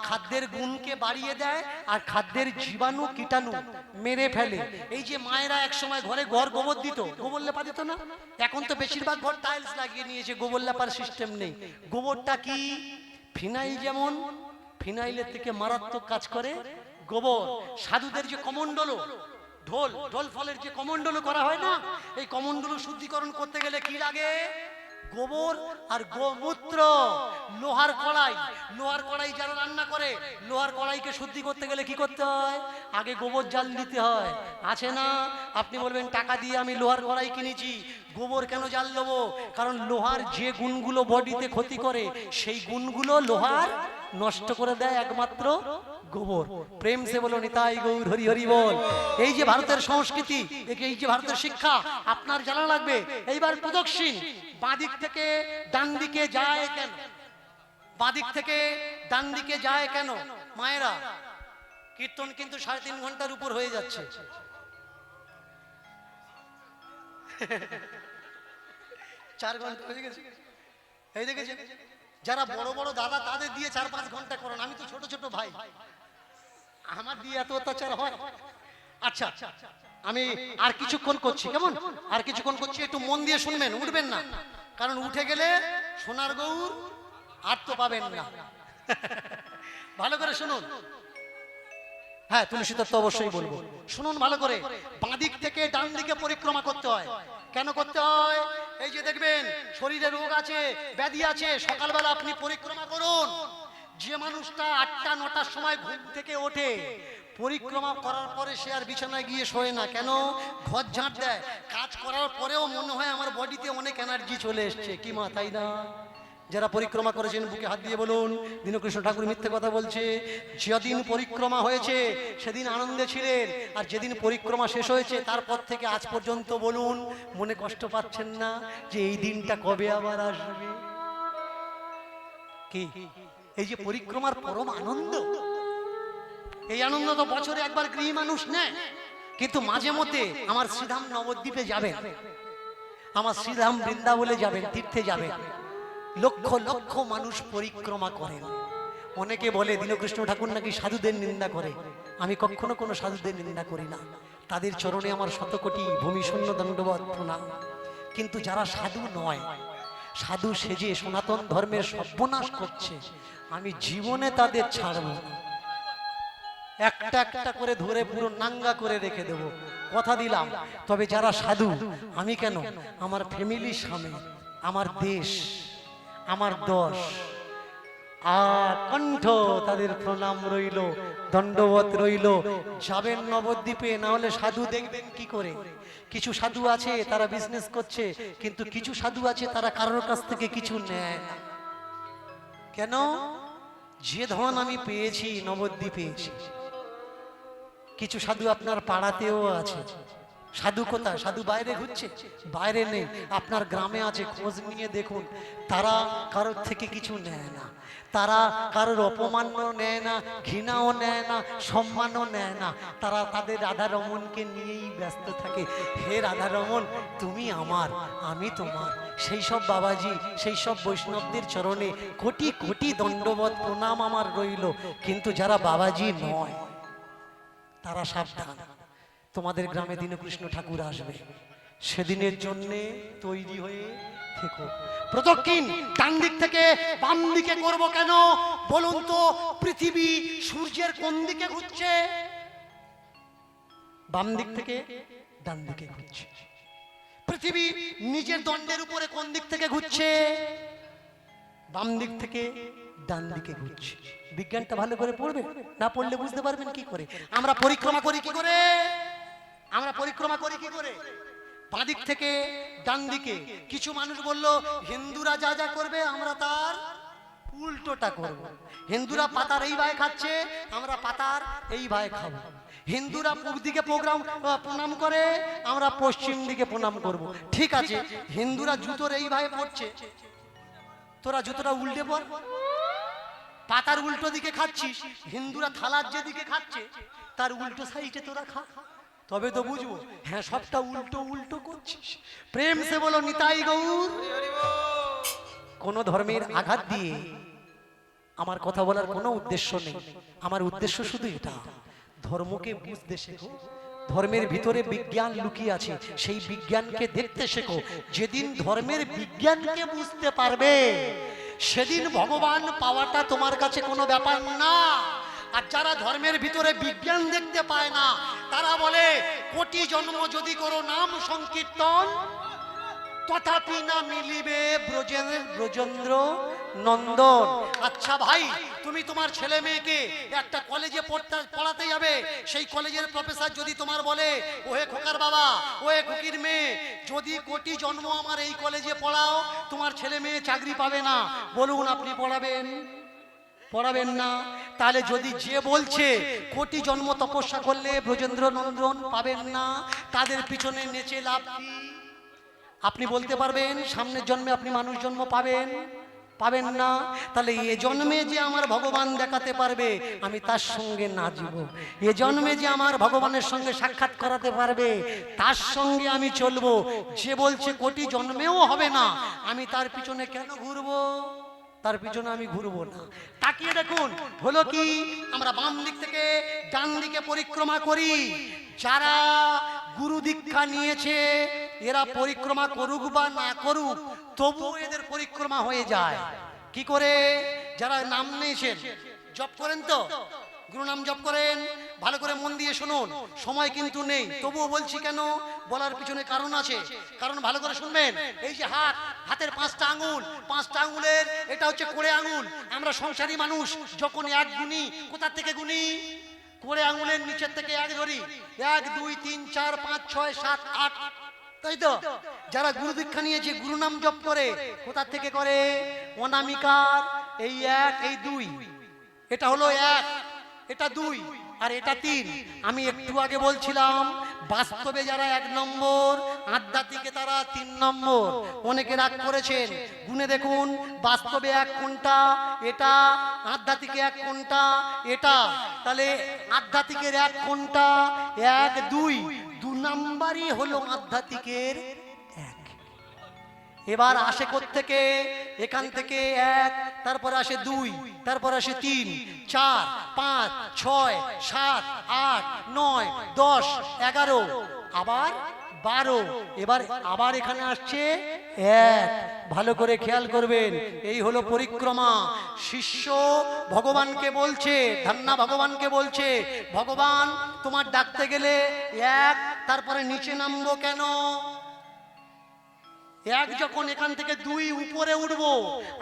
খাদ্যের গুণকে বাড়িয়ে দেয় আর খাদ্যের জীবাণু কীটাণু মেরে ফেলে। এই যে মায়েরা এক সময় ঘরে ঘর গোবর দিত, গোবর লেপা দিত না? এখন তো বেশিরভাগ ঘর টাইলস লাগিয়ে নিয়েছে, গোবর লেপার সিস্টেম নেই। গোবরটা কি? ফিনাইল। যেমন ফিনাইলের থেকে মারাত্মক কাজ করে গোবর। সাধুদের যে কমণ্ডল, ঢোল ফলের যে কমণ্ডল করা হয় না, এই কমণ্ডল শুদ্ধিকরণ করতে গেলে কি লাগে? গোবর আর গোমূত্র। লোহার কড়াই যারা রান্না করে, লোহার কড়াইকে শুদ্ধি করতে গেলে কি করতে হয়? আগে গোবর জাল দিতে হয়, আছে না? আপনি বলবেন টাকা দিয়ে আমি লোহার কড়াই কিনেছি, গোবর কেন জাল দেবো? কারণ লোহার যে গুণগুলো বডিতে ক্ষতি করে সেই গুণগুলো লোহার নষ্ট করে দেয় একমাত্র গোবর। প্রেম সে বলো নিতাই গৌর হরি হরি বল। এই যে ভারতের সংস্কৃতি, এই যে ভারতের শিক্ষা আপনার জানা লাগবে। এইবার প্রদক্ষিণ বাঁদিক থেকে ডান দিকে যায় কেন? বাঁদিক থেকে ডান দিকে যায় কেন? মায়েরা, কীর্তন কিন্তু 3.5 ঘন্টার উপর হয়ে যাচ্ছে। 4 ঘন্টা হয়ে গেছে। এই দেখেছেন, যারা বড় বড় দাদা তাদের দিয়ে 4-5 ঘন্টা করেন। আমি তো ছোট ছোট ভাই, আমার দিয়ে এত অত্যাচার হয়? আচ্ছা, আমি আর কিছুক্ষণ করছি, কেমন? আর কিছুক্ষণ করছি, একটু মন দিয়ে শুনবেন, উঠবেন না। কারণ উঠে গেলে সোনার গৌর আর তো পাবেন না। ভালো করে শুনুন। হ্যাঁ, তুলসী তত্ত্ব অবশ্যই বলবো, শুনুন ভালো করে। বাঁদিক থেকে ডান দিকে পরিক্রমা করতে হয়। কেন করতে হয়? এই যে দেখবেন শরীরে রোগ আছে, ব্যাধি আছে, সকালবেলা আপনি পরিক্রমা করুন। যে মানুষটা 8টা-9টার সময় ঘুম থেকে ওঠে, পরিক্রমা করার পরে সে আর বিছানায় গিয়ে শোয় না। কেন? ঘর ঝাঁট দেয়। কাজ করার পরেও মনে হয় আমার বডিতে অনেক এনার্জি চলে এসছে। কি মা, তাই না? যারা পরিক্রমা করেছেন বুকে হাত দিয়ে বলুন, দীনকৃষ্ণ ঠাকুর মিথ্যে কথা বলছে? যেদিন পরিক্রমা হয়েছে সেদিন আনন্দে ছিলেন, আর যেদিন পরিক্রমা শেষ হয়েছে তারপর থেকে আজ পর্যন্ত বলুন, মনে কষ্ট পাচ্ছেন না যে এই দিনটা কবে আবার আসবে? কি এই যে পরিক্রমার পরম আনন্দ, এই আনন্দ তো বছরে একবার গৃহী মানুষ নেয়। কিন্তু মাঝে মধ্যে আমার শ্রীধাম নবদ্বীপে যাবেন, আমার শ্রীধাম বৃন্দাবনে যাবেন, তীর্থে যাবেন, লক্ষ লক্ষ মানুষ পরিক্রমা করেন। অনেকে বলে দীনকৃষ্ণ ঠাকুর নাকি সাধুদের নিন্দা করে। আমি কখনো কোনো সাধুদের নিন্দা করি না। তাদের চরণে আমার শতকোটি ভূমিশূন্য দণ্ডবত প্রণাম। কিন্তু যারা সাধু নয়, সাধু সেজে সনাতন ধর্মের সর্বনাশ করছে, আমি জীবনে তাদের ছাড়ব না। একটা একটা করে ধরে পুরো নাঙ্গা করে রেখে দেব, কথা দিলাম। তবে যারা সাধু, আমি কেন, আমার ফ্যামিলির সামনে, আমার দেশ, আমার দশ কণ্ঠ তাদের প্রণাম রইল, দণ্ডবত রইল। যাবেন নবদ্বীপে, না হলে সাধু দেখবেন কি করে? কিছু সাধু আছে তারা বিজনেস করছে, কিন্তু কিছু সাধু আছে তারা কারোর কাছ থেকে কিছু নেয় না। কেন? যে ধন আমি পেয়েছি নবদ্বীপে এসে। কিছু সাধু আপনার পাড়াতেও আছে। সাধু কোথায়? সাধু বাইরে ঘুরছে? বাইরে নেই, আপনার গ্রামে আছে, খোঁজ নিয়ে দেখুন। তারা কারোর থেকে কিছু নেয় না, তারা কারোর অপমানও নেয় না, ঘৃণাও নেয় না, সম্মানও নেয় না। তারা তাদের রাধারমণকে নিয়েই ব্যস্ত থাকে। হে রাধারমণ, তুমি আমার, আমি তোমার। সেই সব বাবাজি, সেই সব বৈষ্ণবদের চরণে কোটি কোটি দণ্ডবত প্রণাম আমার রইল। কিন্তু যারা বাবাজি নয় তারা সাবধান। তোমাদের গ্রামে দীনকৃষ্ণ ঠাকুর আসবে, সেদিনের জন্য তৈরি হয়ে থেকো। প্রদক্ষিণ ডান দিক থেকে বাম দিকে করব কেন বলুন তো? পৃথিবী সূর্যের কোন দিকে ঘুরছে? বাম দিক থেকে ডান দিকে ঘুরছে। পৃথিবী নিজের দণ্ডের উপরে কোন দিক থেকে ঘুরছে? বাম দিক থেকে ডান দিকে ঘুরছে। বিজ্ঞানটা ভালো করে পড়বে, না পড়লে বুঝতে পারবেন কি করে। আমরা পরিক্রমা করি কি করে? আমরা পরিক্রমা করি কি করে? বাঁ দিক থেকে ডান দিকে। কিছু মানুষ বলল হিন্দুরা যা যা করবে আমরা তার উল্টোটা করব। হিন্দুরা পাতার এই ভাই খাচ্ছে, আমরা পাতার এই ভাই খাবো। হিন্দুরা পূর্ব দিকে প্রণাম করে, আমরা পশ্চিম দিকে প্রণাম করব। ঠিক আছে, হিন্দুরা জুতোর এই ভাই পড়ছে, তোরা জুতোটা উল্টে পড়। পাতার উল্টো দিকে খাচ্ছিস, হিন্দুরা থালার যেদিকে খাচ্ছে তার উল্টো সাইডে তোরা খা, তবে তো বুঝবো হ্যাঁ সবটা উল্টো উল্টো করছিস। প্রেম সে বলো নিতাই গৌর। কোন ধর্মের আঘাত দিয়ে আমার কথা বলার কোনো উদ্দেশ্য নেই। আমার উদ্দেশ্য শুধু এটা, ধর্মকে বুঝতে শেখো। ধর্মের ভিতরে বিজ্ঞান লুকিয়ে আছে, সেই বিজ্ঞানকে দেখতে শেখো। যেদিন ধর্মের বিজ্ঞানকে বুঝতে পারবে সেদিন ভগবান পাওয়াটা তোমার কাছে কোনো ব্যাপার না। আর যারা ধর্মের ভিতরে বিজ্ঞান দেখতে পায় না তারা বলে কোটি জন্ম যদি করো নাম সংকীর্তন তথাপি না মিলিবে ব্রজেন্দ্র নন্দন। আচ্ছা ভাই, তুমি তোমার ছেলে মেয়েকে একটা কলেজে পড়াতে যাবে, সেই কলেজের প্রফেসর যদি তোমার বলে ওহে খোকার বাবা, ওহে খুকির মেয়ে, যদি কোটি জন্ম আমার এই কলেজে পড়াও তোমার ছেলে মেয়ে চাকরি পাবে না, বলুন আপনি পড়াবেন? পড়াবেন না। তাহলে যদি যে বলছে কোটি জন্ম তপস্যা করলে ব্রজেন্দ্র নন্দন পাবেন না, তাদের পিছনে নেচে লাভ কি? আপনি বলতে পারবেন সামনের জন্মে আপনি মানুষ জন্ম পাবেন? পাবেন না। তাহলে এ জন্মে যে আমার ভগবান দেখাতে পারবে আমি তার সঙ্গে নাচব, এ জন্মে যে আমার ভগবানের সঙ্গে সাক্ষাৎ করাতে পারবে তার সঙ্গে আমি চলবো। যে বলছে কোটি জন্মেও হবে না, আমি তার পিছনে কেন ঘুরবো? তার পিছনে আমি ঘুরবো না। তাকিয়ে দেখুন হলো কি, আমরা বাম দিক থেকে ডান দিকে পরিক্রমা করি। যারা গুরু দীক্ষা নিয়েছে এরা পরিক্রমা করুক বা না করুক তবু এদের পরিক্রমা হয়ে যায়। কি করে? যারা নাম নিয়েছেন, জপ করেন তো, গুরু নাম জপ করেন, ভালো করে মন দিয়ে শুনুন। সময় কিন্তু নেই, তবুও বলছি কেন, বলার পিছনে কারণ আছে। কারণ ভালো করে শুনবেন। এই যে হাত, হাতের পাঁচটা আঙ্গুল, পাঁচটা আঙ্গুলের এটা হচ্ছে কোড়ে আঙ্গুল। আমরা সংসারী মানুষ যখন এক গুনি, কোথা থেকে গুনি? কোড়ে আঙ্গুলের নিচের থেকে এক ধরি, 1 2 3 4 5 6 7 8, তাই তো? যারা গুরু দীক্ষা নিয়েছে গুরু নাম জপ করে কোথা থেকে করে? অনামিকার এই 1 এই 2, এটা হলো 1, এটা 2 আর এটা 3। আমি একটু আগে বলছিলাম বাস্তবে যারা 1 নম্বর, আধ্যাত্মিকে তারা 3 নম্বর। অনেকে রাগ করেছেন, গুনে দেখুন বাস্তবে 1 কোনটা, এটা, আধ্যাত্মিকে 1 কোনটা, এটা। তাহলে আধ্যাত্মিকের 1 কোনটা? 1 2, 2 নাম্বারই হলো আধ্যাত্মিকের 1। এবার আসে কোত্থেকে? এখান থেকে 1, তারপর আসে 2, তারপর আসে 3 4 5 6 7 8 9 10 11 আবার 12, এবার আবার এখানে আসছে 1। ভালো করে খেয়াল করবেন, এই হলো পরিক্রমা। শিষ্য ভগবানকে বলছে, ধান্না ভগবানকে বলছে, ভগবান তোমার ডাকতে গেলে 1, তারপরে নিচে নামবো কেন? 1 যখন এখান থেকে 2 উপরে উঠবো,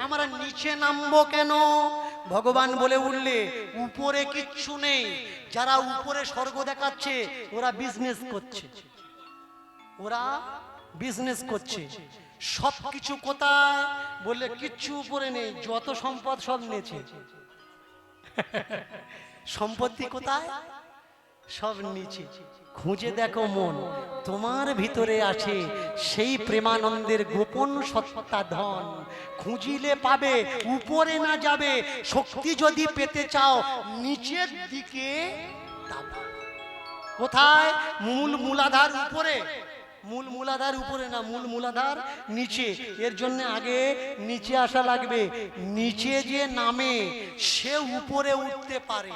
আমরা নিচে নামবো কেন? ভগবান বলে উঠলে উপরে কিচ্ছু নেই। যারা উপরে স্বর্গ দেখাচ্ছে ওরা বিজনেস করছে, ওরা বিজনেস করছে। সব কিছু কোথায়? বললে কিচ্ছু উপরে নেই, যত সম্পদ সব নিয়েছে। সম্পত্তি কোথায়? সব নিচে। খুঁজে দেখো মন, তোমার ভিতরে আছে সেই প্রেমানন্দের গোপন সত্তা ধন। খুঁজিলে পাবে, উপরে না যাবে। শক্তি যদি পেতে চাও নিচের দিকে দাও। কোথায়? মূলাধার উপরে, মূলাধার উপরে না, মূলাধার নিচে। এর জন্য আগে নিচে আসা লাগবে। নিচে যে নামে সে উপরে উঠতে পারে।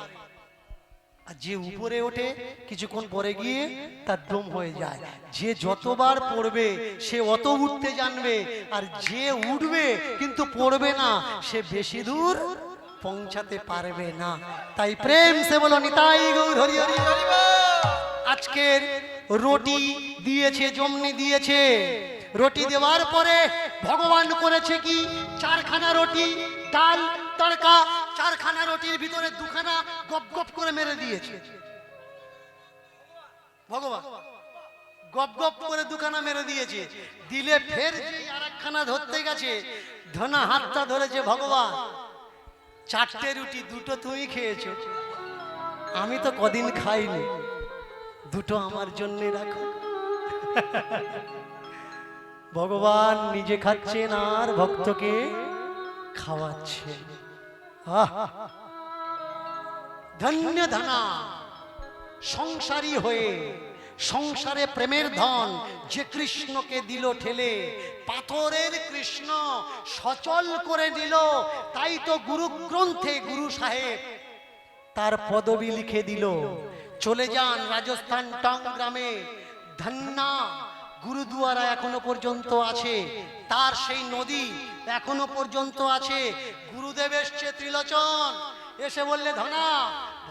আর যে উপরে ওঠে কিছুক্ষণ পরে গিয়ে তার দম হয়ে যায়। যে যতবার পড়বে সে অত উঠতে জানবে, আর যে উঠবে কিন্তু পড়বে না সে বেশি দূর পৌঁছাতে পারবে না। তাই প্রেম সে বলো নিতাই গৌর হরি হরি। আজকের রুটি দিয়েছে, জমনি দিয়েছে। রুটি দেওয়ার পরে ভগবান করেছে কি, চারখানা রুটি, ডাল, তড়কা, চারখানা রুটির ভিতরে দুখানা গপ গপ করে মেরে দিয়েছে ভগবান। গপ গপ করে দুখানা মেরে দিয়েছে। দিলে ফের যে আরেকখানা ধরতে গেছে, ধনা হাতটা ধরেছে ভগবান, চারটে রুটি দুটো তুমি খেয়েছো, আমি তো কদিন খাইনি, দুটো আমার জন্য রাখো। ভগবান নিজে খাচ্ছেন আর ভক্তকে খাওয়াচ্ছেন। ধন্য ধনা সংসারী হয়ে, সংসারে প্রেমের ধন যে কৃষ্ণকে দিল ঠেলে, পাথরের কৃষ্ণ সচল করে দিল। তাই তো গুরু গ্রন্থে গুরু সাহেব তার পদবি লিখে দিল। চলে যান রাজস্থান টং গ্রামে, ধন্না গুরুদুয়ারা এখনো পর্যন্ত আছে, তার সেই নদী এখনো পর্যন্ত আছে। গুরুদেব এসছে ত্রিলোচন, এসে বললে ধনা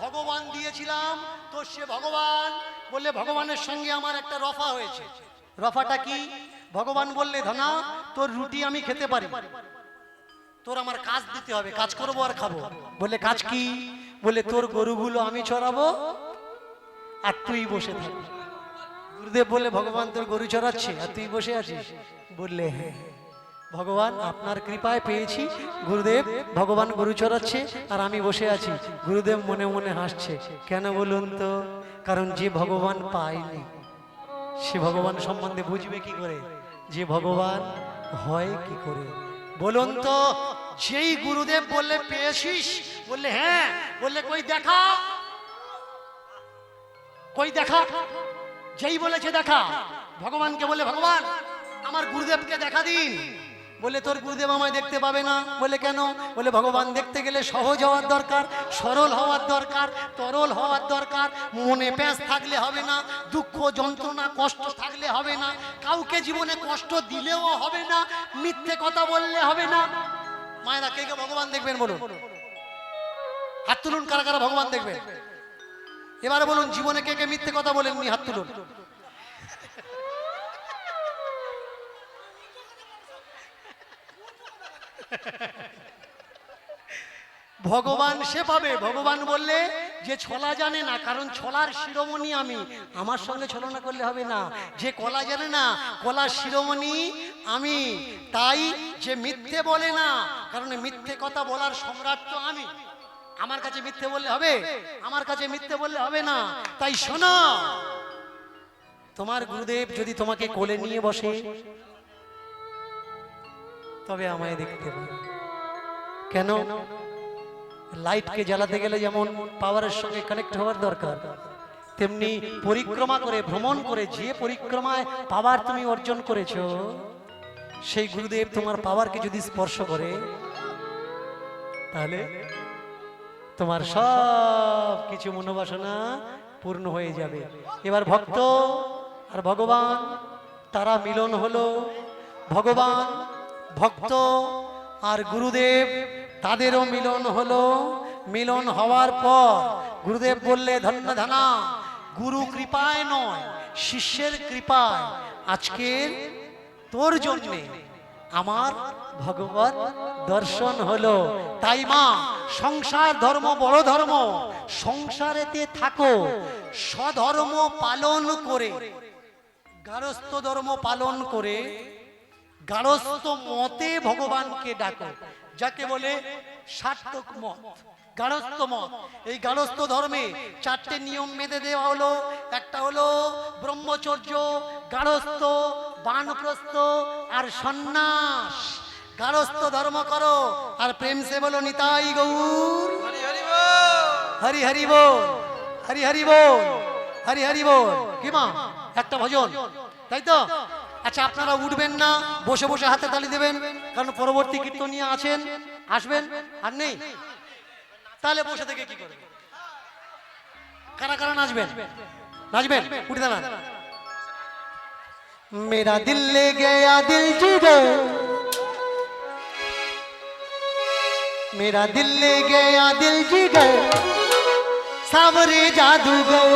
ভগবান দিয়েছিলাম তো, সে ভগবান বললে ভগবানের সঙ্গে আমার একটা রফা হয়েছে। রফাটা কি? ভগবান বললে ধনা তোর রুটি আমি খেতে পারি, তোর আমার কাজ দিতে হবে, কাজ করবো আর খাবো। বলে কাজ কি? বলে তোর গরুগুলো আমি চড়াবো আর তুই বসে থাকবি। গুরুদেব বলে ভগবান তোর গরু চড়াচ্ছে আর তুই বসে আছিস? বললে হ্যাঁ ভগবান আপনার কৃপায় পেয়েছি, গুরুদেব ভগবান গরু চড়াচ্ছে আর আমি বসে আছি। গুরুদেব মনে মনে হাসছে। কেন বলুন তো? কারণ যে ভগবান পায়নি সে ভগবান সম্বন্ধে বুঝবে কি করে, যে ভগবান হয় কি করে? বলুন তো। যেই গুরুদেব বললে পেয়েছিস, বললে হ্যাঁ, বললে কই দেখা, কই দেখা। যেই বলেছে দেখা, ভগবানকে বলে ভগবান আমার গুরুদেবকে দেখা দিন। বলে তোর গুরুদেব আমায় দেখতে পাবে না। বলে কেন? বলে ভগবান দেখতে গেলে সহজ হওয়ার দরকার, সরল হওয়ার দরকার, তরল হওয়ার দরকার। মনে প্যাঁচ থাকলে হবে না, দুঃখ যন্ত্রণা কষ্ট থাকলে হবে না, কাউকে জীবনে কষ্ট দিলেও হবে না, মিথ্যে কথা বললে হবে না। মায়েরা কে কে ভগবান দেখবেন বলুন? হাত তুলুন কারা কারা ভগবান দেখবেন। এবারে বলুন জীবনে কে কে মিথ্যে কথা বলেননি, হাত তুলুন। ভগবান সে পাবে। ভগবান বললে যে ছলা জানে না, কারণ ছলার শিরোমণি আমি, আমার সঙ্গে ছলনা করলে হবে না। যে কলা জানে না, কলার শিরোমণি আমি। তাই যে মিথ্যে বলে না, কারণ মিথ্যে কথা বলার সম্রাট তো আমি। আমার কাছে মিথ্যে বললে হবে? আমার কাছে মিথ্যে বললে হবে না। তাই শোনো, তোমার গুরুদেব যদি তোমাকে কোলে নিয়ে বসে তবে আমায় দেখতে পাবে। কেন? লাইটকে জ্বালাতে গেলে যেমন পাওয়ারের সঙ্গে কানেক্ট হওয়ার দরকার, তেমনি পরিক্রমা করে, ভ্রমণ করে যে পরিক্রমায় পাওয়ার তুমি অর্জন করেছো, সেই গুরুদেব তোমার পাওয়ারকে যদি স্পর্শ করে তাহলে তোমার সব কিছু মনোবাসনা পূর্ণ হয়ে যাবে। এবার ভক্ত আর ভগবান তারা মিলন হলো। ভগবান, ভক্ত আর গুরুদেব তাদেরও মিলন হলো। মিলন হওয়ার পর গুরুদেব বললে ধন্য ধনা গুরু কৃপায় নয়, শিষ্যের কৃপায় আজকের তোর জন্যে আমার ভগবত দর্শন হলো। তাই মা, সংসার ধর্ম বড় ধর্ম, সংসারেতে থাকো স্বধর্ম পালন করে, গারস্থ ধর্ম পালন করে গারস্থ মতে ভগবানকে ডাকো, যাকে বলে সার্থক মত, গারস্থ মত। এই গারস্থ ধর্মে চারটে নিয়ম বেঁধে দেওয়া হলো। একটা হলো ব্রহ্মচর্য, গারস্থ, বানপ্রস্থ আর সন্ন্যাস। গারস্থ ধর্ম করো আর প্রেম সে বলো নিতাই গৌর হরি হরি বল, হরি হরি বল, হরি হরি বল। কি মা, একটা ভজন, তাই তো? আচ্ছা, আপনারা উঠবেন না, বসে বসে হাতে তালি দেবেন, কারণ পরবর্তী কীর্তনীয়া আছেন, আসবেন। আর নেই তাহলে বসে থেকে কি করবে? কারা কারা নাচবেন? नाचबेन उठ देना। मेरा दिल ले गया दिल जिगर, मेरा दिल ले गया दिल जिगर, सावरे जादूगर।